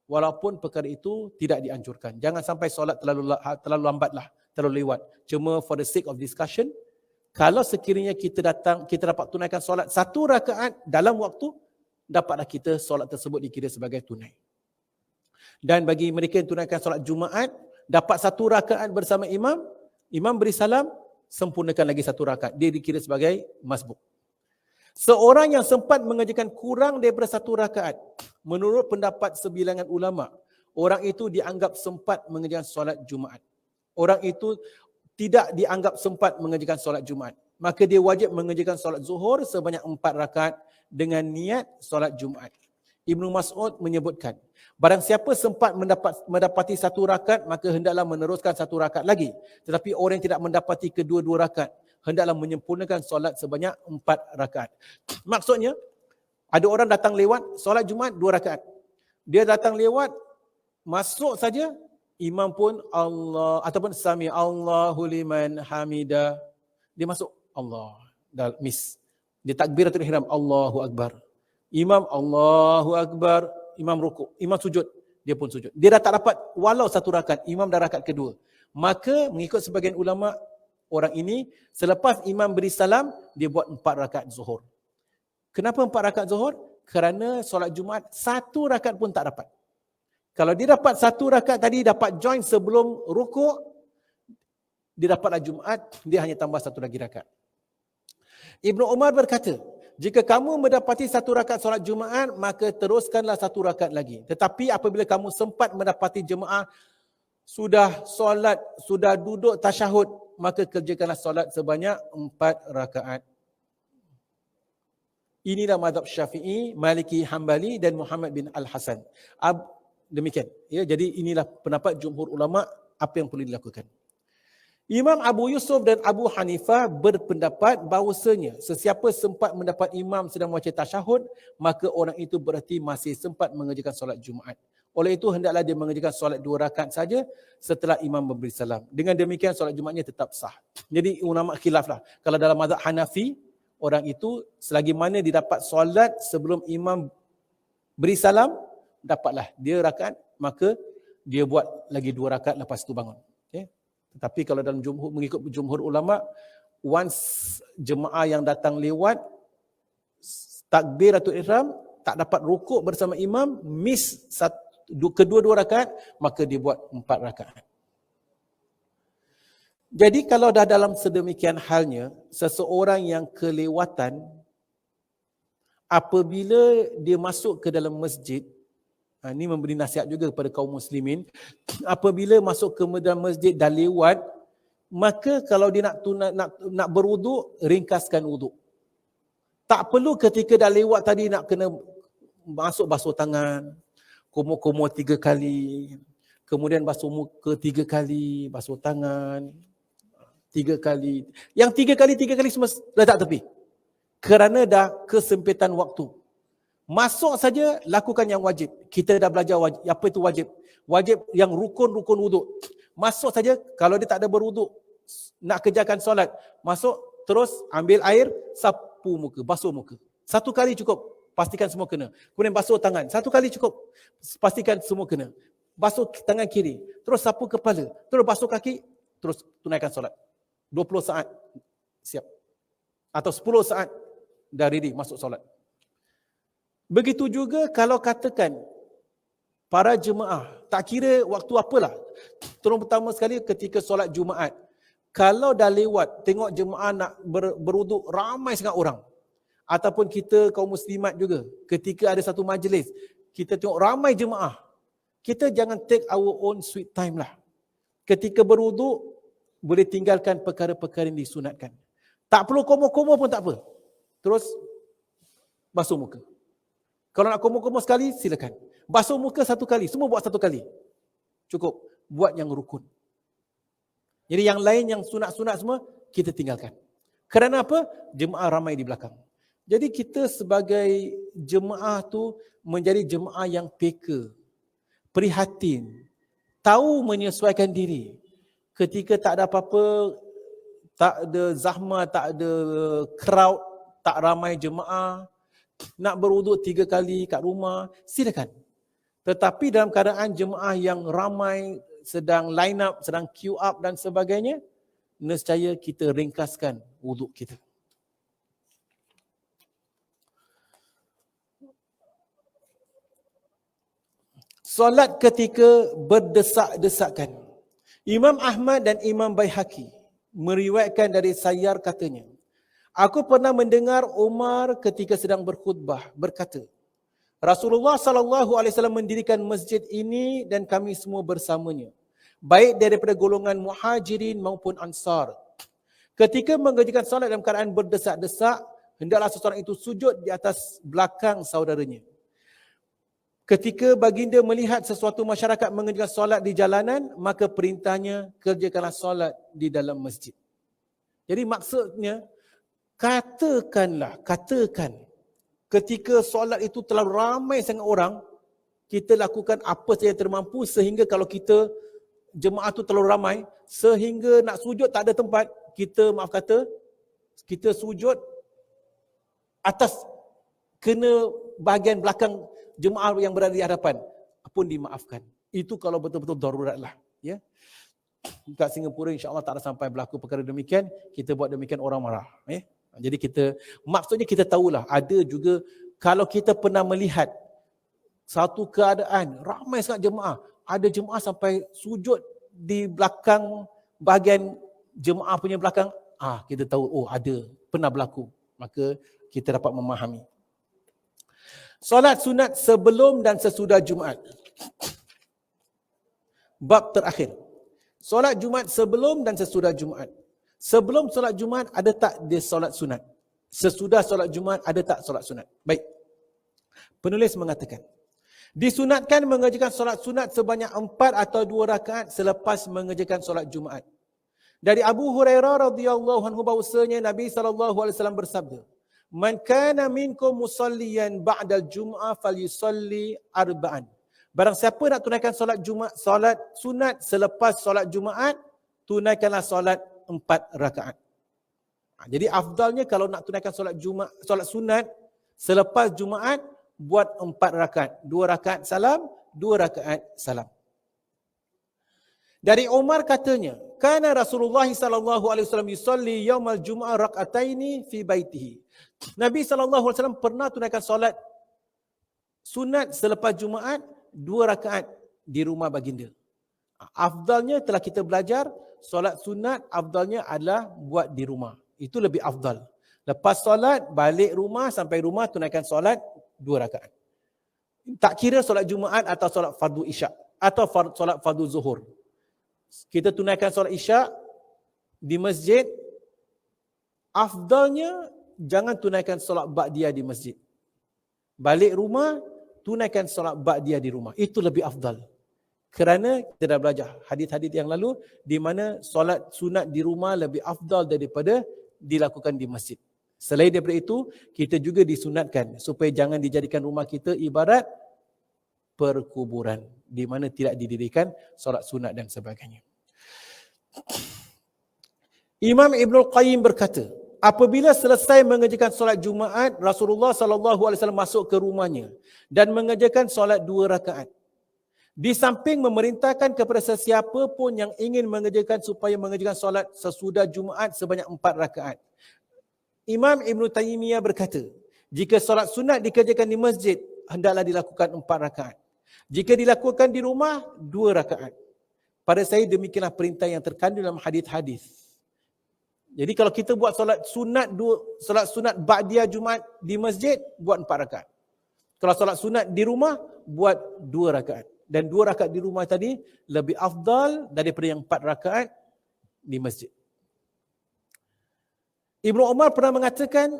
Walaupun perkara itu tidak dianjurkan. Jangan sampai solat terlalu lambatlah, terlalu lewat. Cuma for the sake of discussion, kalau sekiranya kita dapat tunaikan solat 1 rakaat dalam waktu, dapatlah kita solat tersebut dikira sebagai tunai. Dan bagi mereka yang tunaikan solat Jumaat, dapat 1 rakaat bersama imam, imam beri salam, sempurnakan lagi 1 rakaat. Dia dikira sebagai masbuk. Seorang yang sempat mengerjakan kurang daripada 1 rakaat, menurut pendapat sebilangan ulama, orang itu dianggap sempat mengerjakan solat Jumaat. Orang itu tidak dianggap sempat mengerjakan solat Jumaat. Maka dia wajib mengerjakan solat zuhur sebanyak 4 rakaat dengan niat solat Jumaat. Ibnu Mas'ud menyebutkan, barang siapa sempat mendapati 1 rakaat, maka hendaklah meneruskan 1 rakaat lagi. Tetapi orang yang tidak mendapati kedua-dua rakaat, hendaklah menyempurnakan solat sebanyak 4 rakaat. Maksudnya, ada orang datang lewat, solat Jumaat 2 rakaat. Dia datang lewat, masuk saja, imam pun Allah, ataupun sami Allahu liman hamida. Dia masuk, Allah, dah miss. Dia takbiratul ihram, Allahu Akbar. Imam Allahu Akbar, imam rukuk, imam sujud, dia pun sujud. Dia dah tak dapat walau 1 rakaat, imam dah rakaat kedua. Maka mengikut sebagian ulama, orang ini selepas imam beri salam, dia buat 4 rakaat zuhur. Kenapa 4 rakaat zuhur? Kerana solat Jumaat 1 rakaat pun tak dapat. Kalau dia dapat 1 rakaat tadi, dapat join sebelum rukuk, dia dapatlah Jumaat, dia hanya tambah 1 lagi rakaat. Ibnu Umar berkata, jika kamu mendapati 1 rakaat solat Jumaat, maka teruskanlah 1 rakaat lagi. Tetapi apabila kamu sempat mendapati jemaah sudah solat, sudah duduk tasyahud, maka kerjakanlah solat sebanyak 4 rakaat. Inilah mazhab Syafi'i, Maliki, Hambali dan Muhammad bin Al-Hasan. Demikian. Ya, jadi inilah pendapat jumhur ulama apa yang perlu dilakukan. Imam Abu Yusuf dan Abu Hanifah berpendapat bahawasanya sesiapa sempat mendapat imam sedang membaca tasyahud, maka orang itu berarti masih sempat mengerjakan solat Jumaat. Oleh itu hendaklah dia mengerjakan solat 2 rakaat saja setelah imam memberi salam. Dengan demikian solat Jumaatnya tetap sah. Jadi ulama khilaflah. Kalau dalam mazhab Hanafi, orang itu selagi mana dia dapat solat sebelum imam beri salam, dapatlah dia rakaat, maka dia buat lagi 2 rakaat lepas itu bangun. Okay? Tetapi kalau dalam mengikut jumhur ulama, once jemaah yang datang lewat takbiratul ihram, tak dapat rukuk bersama imam, miss kedua-dua rakaat, maka dia buat 4 rakaat. Jadi kalau dah dalam sedemikian halnya, seseorang yang kelewatan, apabila dia masuk ke dalam masjid, ini memberi nasihat juga kepada kaum muslimin, apabila masuk ke dalam masjid dah lewat, maka kalau dia nak berwuduk, ringkaskan wuduk. Tak perlu ketika dah lewat tadi nak kena masuk basuh tangan, kumur-kumur 3 kali, kemudian basuh muka 3 kali, basuh tangan 3 kali. Yang 3 kali semua letak tepi. Kerana dah kesempitan waktu. Masuk saja lakukan yang wajib. Kita dah belajar wajib. Apa itu wajib? Wajib yang rukun-rukun wuduk. Masuk saja, kalau dia tak ada berwuduk, nak kerjakan solat, masuk terus ambil air, sapu muka, basuh muka. Satu kali cukup, pastikan semua kena. Kemudian basuh tangan, satu kali cukup, pastikan semua kena. Basuh tangan kiri, terus sapu kepala, terus basuh kaki, terus tunaikan solat. 20 saat siap. Atau 10 saat dah ready masuk solat. Begitu juga kalau katakan para jemaah, tak kira waktu apalah, terutama sekali ketika solat Jumaat, kalau dah lewat, tengok jemaah nak berwuduk, ramai sangat orang. Ataupun kita kaum muslimat juga, ketika ada satu majlis, kita tengok ramai jemaah, kita jangan take our own sweet time lah. Ketika berwuduk, boleh tinggalkan perkara-perkara yang disunatkan. Tak perlu komo-komo pun tak apa. Terus basuh muka. Kalau nak komo-komo sekali, silakan. Basuh muka satu kali, semua buat satu kali. Cukup, buat yang rukun. Jadi yang lain, yang sunat-sunat semua, kita tinggalkan. Kerana apa? Jemaah ramai di belakang. Jadi kita sebagai jemaah tu menjadi jemaah yang peka, prihatin, tahu menyesuaikan diri. Ketika tak ada apa-apa, tak ada zahmah, tak ada crowd, tak ramai jemaah, nak berwuduk 3 kali kat rumah, silakan. Tetapi dalam keadaan jemaah yang ramai, sedang line up, sedang queue up dan sebagainya, nescaya kita ringkaskan wuduk kita. Solat ketika berdesak-desakan. Imam Ahmad dan Imam Baihaqi meriwayatkan dari Sayyar katanya, aku pernah mendengar Umar ketika sedang berkhutbah berkata, Rasulullah SAW mendirikan masjid ini dan kami semua bersamanya, baik daripada golongan muhajirin maupun ansar. Ketika mengerjakan solat dalam keadaan berdesak-desak, hendaklah seseorang itu sujud di atas belakang saudaranya. Ketika baginda melihat sesuatu masyarakat mengerjakan solat di jalanan, maka perintahnya kerjakanlah solat di dalam masjid. Jadi maksudnya, katakan ketika solat itu terlalu ramai sangat orang, kita lakukan apa saja yang termampu sehingga kalau kita jemaah tu terlalu ramai, sehingga nak sujud tak ada tempat, kita kita sujud atas kena bahagian belakang jemaah yang berada di hadapan pun dimaafkan. Itu kalau betul-betul darurat lah. Ya. Kat Singapura insya-Allah tak ada sampai berlaku perkara demikian, kita buat demikian orang marah. Ya. Jadi maksudnya kita tahulah, ada juga kalau kita pernah melihat satu keadaan ramai sangat jemaah, ada jemaah sampai sujud di belakang bahagian jemaah punya belakang, kita tahu ada, pernah berlaku. Maka kita dapat memahami. Solat sunat sebelum dan sesudah Jumaat. Bab terakhir. Solat Jumaat sebelum dan sesudah Jumaat. Sebelum solat Jumaat ada tak dia solat sunat? Sesudah solat Jumaat ada tak solat sunat? Baik. Penulis mengatakan, disunatkan mengerjakan solat sunat sebanyak 4 atau 2 rakaat selepas mengerjakan solat Jumaat. Dari Abu Hurairah radhiyallahu anhu bahwasanya Nabi SAW bersabda, man kana minkum musalliyan ba'dal jum'ah falyusalli arba'an. Barang siapa nak tunaikan solat Jumaat, solat sunat selepas solat Jumaat, tunaikanlah solat 4 rakaat. Jadi afdalnya kalau nak tunaikan solat sunat selepas Jumaat, buat 4 rakaat. 2 rakaat salam, 2 rakaat salam. Dari Umar katanya, kana Rasulullah sallallahu alaihi wasallam yusalli yaumal jum'ah rak'ataini fi baitihi. Nabi sallallahu alaihi wasallam pernah tunaikan solat sunat selepas Jumaat 2 rakaat di rumah baginda. Afdalnya telah kita belajar, solat sunat afdalnya adalah buat di rumah. Itu lebih afdal. Lepas solat balik rumah, sampai rumah tunaikan solat 2 rakaat. Tak kira solat Jumaat atau solat fardu isyak atau solat fardu zuhur. Kita tunaikan solat isyak di masjid, afdalnya jangan tunaikan solat ba'diyah di masjid. Balik rumah, tunaikan solat ba'diyah di rumah. Itu lebih afdal. Kerana kita dah belajar hadis-hadis yang lalu di mana solat sunat di rumah lebih afdal daripada dilakukan di masjid. Selain daripada itu, kita juga disunatkan supaya jangan dijadikan rumah kita ibarat perkuburan di mana tidak didirikan solat sunat dan sebagainya. Imam Ibnul Qayyim berkata, apabila selesai mengerjakan solat Jumaat, Rasulullah SAW masuk ke rumahnya dan mengerjakan solat 2 rakaat. Di samping memerintahkan kepada sesiapa pun yang ingin mengerjakan supaya mengerjakan solat sesudah Jumaat sebanyak 4 rakaat. Imam Ibn Taymiyah berkata, jika solat sunat dikerjakan di masjid, hendaklah dilakukan 4 rakaat. Jika dilakukan di rumah, 2 rakaat. Pada saya demikianlah perintah yang terkandung dalam hadis-hadis. Jadi kalau kita buat solat sunat ba'diyah Jumaat di masjid, buat 4 rakaat. Kalau solat sunat di rumah, buat 2 rakaat. Dan 2 rakaat di rumah tadi lebih afdal daripada yang 4 rakaat di masjid. Ibnu Umar pernah mengatakan,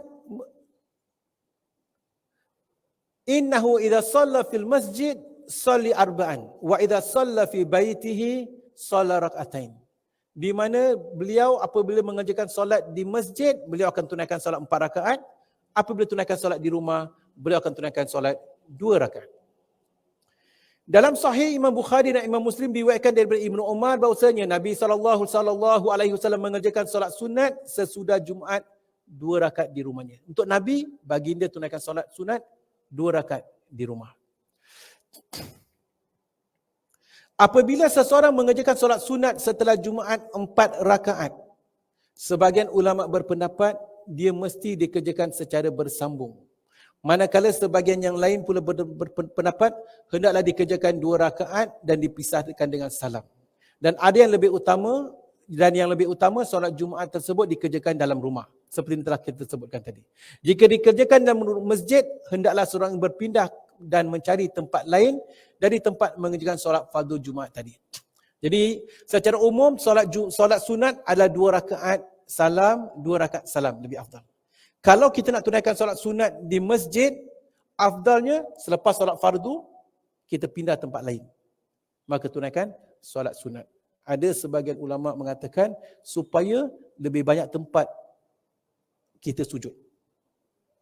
innahu idza shalla fil masjid salli arba'an wa idza shalla fi baitihi shalla rak'atain. Di mana beliau apabila mengerjakan solat di masjid, beliau akan tunaikan solat 4 rakaat. Apabila tunaikan solat di rumah, beliau akan tunaikan solat 2 rakaat. Dalam sahih Imam Bukhari dan Imam Muslim diriwayatkan daripada Ibnu Umar bahawasanya Nabi SAW mengerjakan solat sunat sesudah Jumaat 2 rakaat di rumahnya. Untuk Nabi, baginda tunaikan solat sunat 2 rakaat di rumah. Apabila seseorang mengerjakan solat sunat setelah Jumaat 4 rakaat, sebahagian ulama berpendapat dia mesti dikerjakan secara bersambung. Manakala sebahagian yang lain pula berpendapat hendaklah dikerjakan 2 rakaat dan dipisahkan dengan salam. Dan ada yang lebih utama, solat Jumaat tersebut dikerjakan dalam rumah. Seperti yang telah kita sebutkan tadi. Jika dikerjakan dalam masjid, hendaklah seorang berpindah dan mencari tempat lain dari tempat mengerjakan solat fardu Jumaat tadi. Jadi secara umum solat sunat adalah 2 rakaat salam, 2 rakaat salam lebih afdal. Kalau kita nak tunaikan solat sunat di masjid, afdalnya selepas solat fardu, kita pindah tempat lain. Maka tunaikan solat sunat. Ada sebagian ulama mengatakan supaya lebih banyak tempat kita sujud.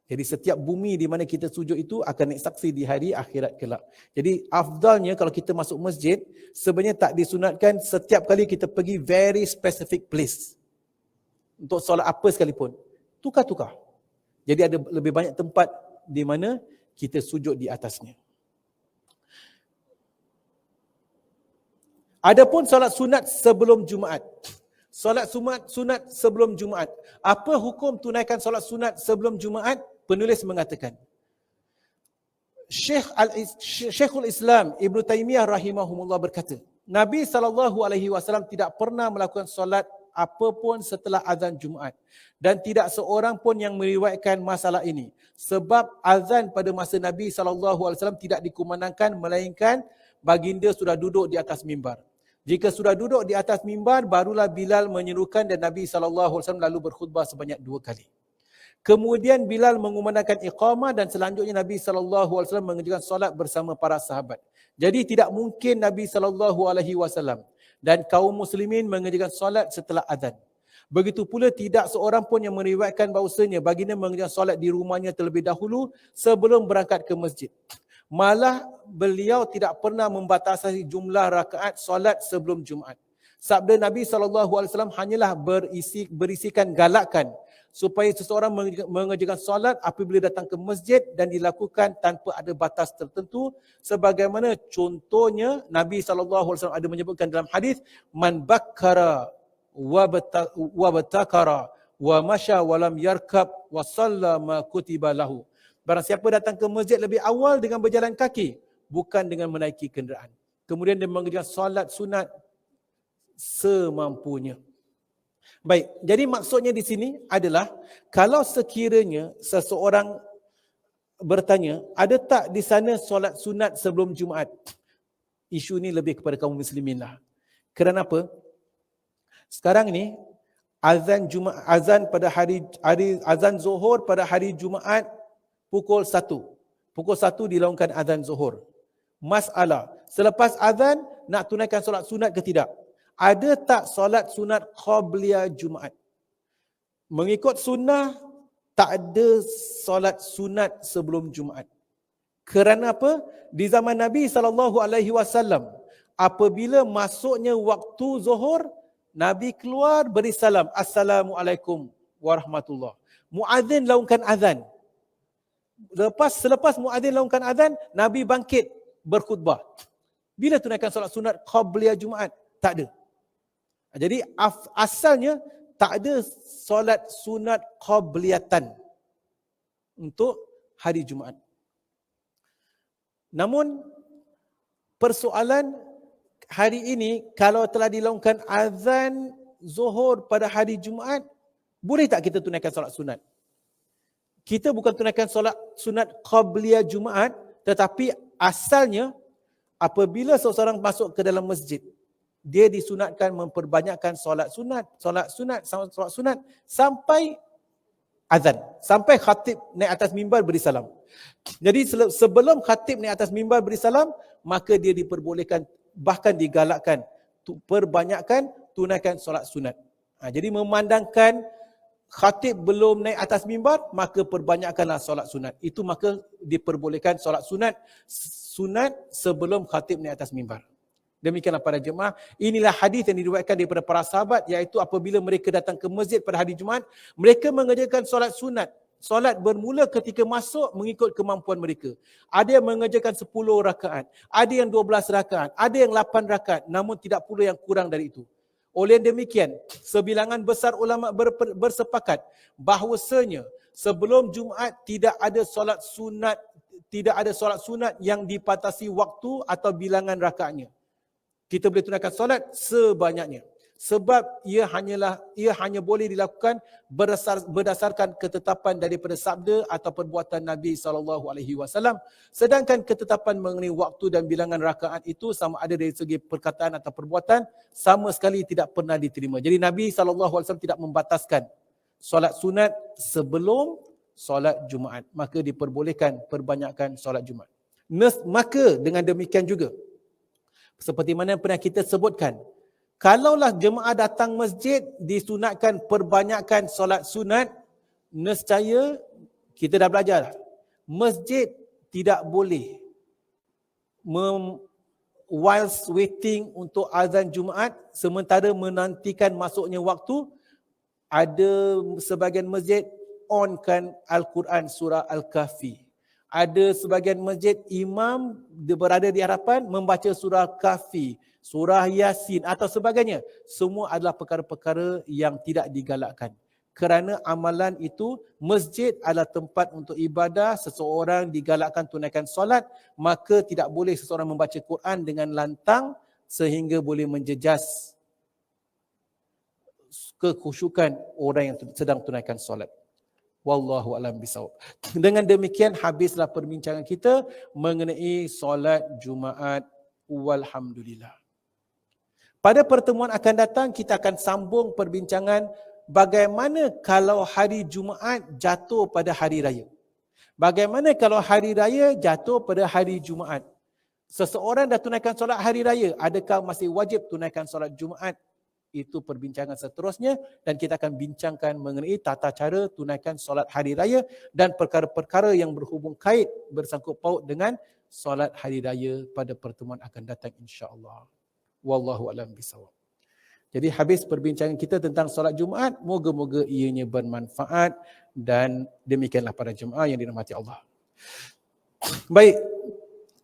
Jadi setiap bumi di mana kita sujud itu akan naik saksi di hari akhirat kelak. Jadi afdalnya kalau kita masuk masjid, sebenarnya tak disunatkan setiap kali kita pergi very specific place. Untuk solat apa sekalipun. Tukar-tukar. Jadi ada lebih banyak tempat di mana kita sujud di atasnya. Adapun solat sunat sebelum Jumaat. Solat sunat sebelum Jumaat. Apa hukum tunaikan solat sunat sebelum Jumaat? Penulis mengatakan, Syekhul Islam Ibn Taymiyah rahimahumullah berkata, Nabi SAW tidak pernah melakukan solat apapun setelah azan Jumaat. Dan tidak seorang pun yang meriwayatkan masalah ini. Sebab azan pada masa Nabi SAW tidak dikumandangkan melainkan baginda sudah duduk di atas mimbar. Jika sudah duduk di atas mimbar, barulah Bilal menyerukan dan Nabi SAW lalu berkhutbah sebanyak 2 kali. Kemudian Bilal mengumandangkan iqamah dan selanjutnya Nabi SAW mengerjakan solat bersama para sahabat. Jadi tidak mungkin Nabi SAW dan kaum muslimin mengerjakan solat setelah azan. Begitu pula tidak seorang pun yang meriwayatkan bahawasanya baginda mengerjakan solat di rumahnya terlebih dahulu sebelum berangkat ke masjid. Malah beliau tidak pernah membatasi jumlah rakaat solat sebelum Jumaat. Sabda Nabi SAW hanyalah berisikan galakan supaya seseorang mengerjakan solat apabila datang ke masjid dan dilakukan tanpa ada batas tertentu. Sebagaimana contohnya Nabi SAW ada menyebutkan dalam hadis, man bakkara wa batakara wa masya wa lam yarkab wa shalla ma kutiba lahu. Barang siapa datang ke masjid lebih awal dengan berjalan kaki, bukan dengan menaiki kenderaan. Kemudian dia mengerjakan solat sunat semampunya. Baik, jadi maksudnya di sini adalah kalau sekiranya seseorang bertanya, ada tak di sana solat sunat sebelum Jumaat? Isu ini lebih kepada kaum muslimin lah. Kerana apa? Sekarang ni azan Zuhur pada hari Jumaat pukul 1. Pukul 1 dilaungkan azan Zuhur. Masalah, selepas azan nak tunaikan solat sunat ke tidak? Ada tak solat sunat qabliyah Jumaat? Mengikut sunnah, tak ada solat sunat sebelum Jumaat. Kerana apa? Di zaman Nabi SAW, apabila masuknya waktu Zuhur, Nabi keluar beri salam, Assalamualaikum warahmatullahi. Muadzin laungkan azan. Selepas muadzin laungkan azan, Nabi bangkit berkhutbah. Bila tunaikan solat sunat qabliyah Jumaat? Tak ada. Jadi asalnya tak ada solat sunat qabliyatan untuk hari Jumaat. Namun persoalan hari ini, kalau telah dilaungkan azan Zuhur pada hari Jumaat, boleh tak kita tunaikan solat sunat? Kita bukan tunaikan solat sunat qabliyah Jumaat, tetapi asalnya apabila seseorang masuk ke dalam masjid, dia disunatkan memperbanyakkan solat sunat sampai azan, sampai khatib naik atas mimbar beri salam. Jadi sebelum khatib naik atas mimbar beri salam, maka dia diperbolehkan, bahkan digalakkan perbanyakkan tunaikan solat sunat. Jadi memandangkan khatib belum naik atas mimbar, maka perbanyakkanlah solat sunat. Itu maka diperbolehkan solat sunat sebelum khatib naik atas mimbar. Demikianlah para jemaah, inilah hadis yang diriwayatkan daripada para sahabat, iaitu apabila mereka datang ke masjid pada hari Jumaat, mereka mengerjakan solat sunat. Solat bermula ketika masuk mengikut kemampuan mereka. Ada yang mengerjakan 10 rakaat, ada yang 12 rakaat, ada yang 8 rakaat, namun tidak pula yang kurang dari itu. Oleh demikian, sebilangan besar ulama bersepakat bahawasanya sebelum Jumaat tidak ada solat sunat yang dipatasi waktu atau bilangan rakaatnya. Kita boleh tunaikan solat sebanyaknya. Sebab ia hanya boleh dilakukan berdasarkan ketetapan daripada sabda atau perbuatan Nabi SAW. Sedangkan ketetapan mengenai waktu dan bilangan rakaat itu, sama ada dari segi perkataan atau perbuatan, sama sekali tidak pernah diterima. Jadi Nabi SAW tidak membataskan solat sunat sebelum solat Jumaat. Maka diperbolehkan perbanyakkan solat Jumaat. Maka dengan demikian juga, seperti mana yang pernah kita sebutkan, kalaulah jemaah datang masjid disunatkan perbanyakkan solat sunat, nescaya kita dah belajar, masjid tidak boleh whilst waiting untuk azan Jumaat sementara menantikan masuknya waktu. Ada sebahagian masjid onkan Al-Quran surah Al-Kahfi. Ada sebahagian masjid imam berada di hadapan membaca surah Kahfi, surah Yasin atau sebagainya. Semua adalah perkara-perkara yang tidak digalakkan. Kerana amalan itu, masjid adalah tempat untuk ibadah, seseorang digalakkan tunaikan solat, maka tidak boleh seseorang membaca Quran dengan lantang sehingga boleh menjejas kekhusyukan orang yang sedang tunaikan solat. Wallahu a'lam bishawab. Dengan demikian habislah perbincangan kita mengenai solat Jumaat. Walhamdulillah. Pada pertemuan akan datang kita akan sambung perbincangan bagaimana kalau hari Jumaat jatuh pada hari raya. Bagaimana kalau hari raya jatuh pada hari Jumaat? Seseorang dah tunaikan solat hari raya, adakah masih wajib tunaikan solat Jumaat? Itu perbincangan seterusnya, dan kita akan bincangkan mengenai tata cara tunaikan solat hari raya dan perkara-perkara yang berhubung kait bersangkut paut dengan solat hari raya pada pertemuan akan datang insya-Allah. Wallahu a'lam bishawab. Jadi habis perbincangan kita tentang solat Jumaat, moga-moga ianya bermanfaat, dan demikianlah para jemaah yang dirahmati Allah. Baik,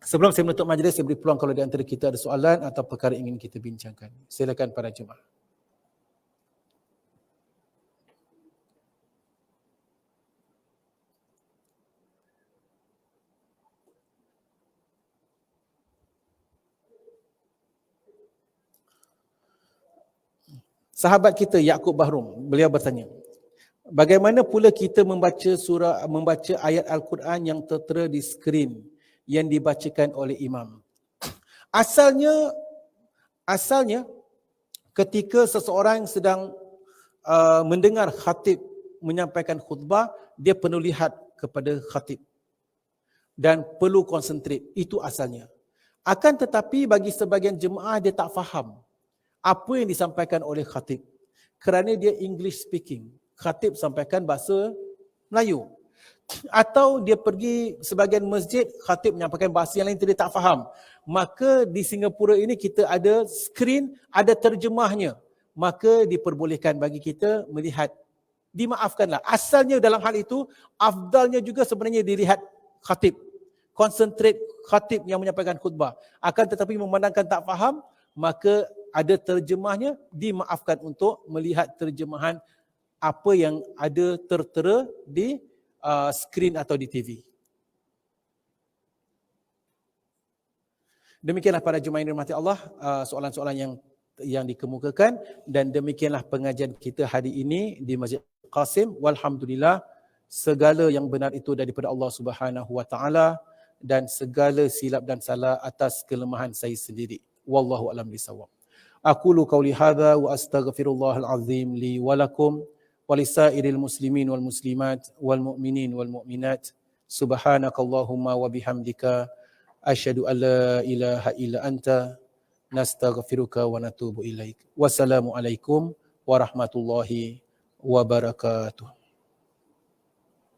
sebelum saya menutup majlis, saya beri peluang kalau di antara kita ada soalan atau perkara ingin kita bincangkan. Silakan para jemaah. Sahabat kita Yaqub Bahrum, beliau bertanya, bagaimana pula kita membaca ayat Al-Quran yang tertera di skrin yang dibacakan oleh imam? Asalnya ketika seseorang sedang mendengar khatib menyampaikan khutbah, dia perlu lihat kepada khatib dan perlu konsentrat. Itu asalnya. Akan tetapi bagi sebagian jemaah dia tak faham apa yang disampaikan oleh khatib kerana dia English speaking. Khatib sampaikan bahasa Melayu. Atau dia pergi sebahagian masjid, khatib menyampaikan bahasa yang lain, dia tak faham. Maka di Singapura ini kita ada skrin, ada terjemahnya. maka diperbolehkan bagi kita melihat, dimaafkanlah. Asalnya dalam hal itu, afdalnya juga sebenarnya dilihat khatib. Concentrate khatib yang menyampaikan khutbah. Akan tetapi memandangkan tak faham, maka ada terjemahnya, dimaafkan untuk melihat terjemahan apa yang ada tertera di skrin atau di TV. Demikianlah para jemaah yang dirahmati Allah, soalan-soalan yang dikemukakan, dan demikianlah pengajian kita hari ini di Masjid Qasim. Walhamdulillah, segala yang benar itu daripada Allah Subhanahu wa taala, dan segala silap dan salah atas kelemahan saya sendiri. Wallahu a'lam bishawab. Aqulu qawli hadza wa astaghfirullahal azim li wa lakum wa lisairil muslimin wal muslimat wal mu'minin wal mu'minat. Subhanakallahumma wa bihamdika asyhadu an la ilaha illa anta nastaghfiruka wa natubu ilaik. Wassalamualaikum warahmatullahi wabarakatuh.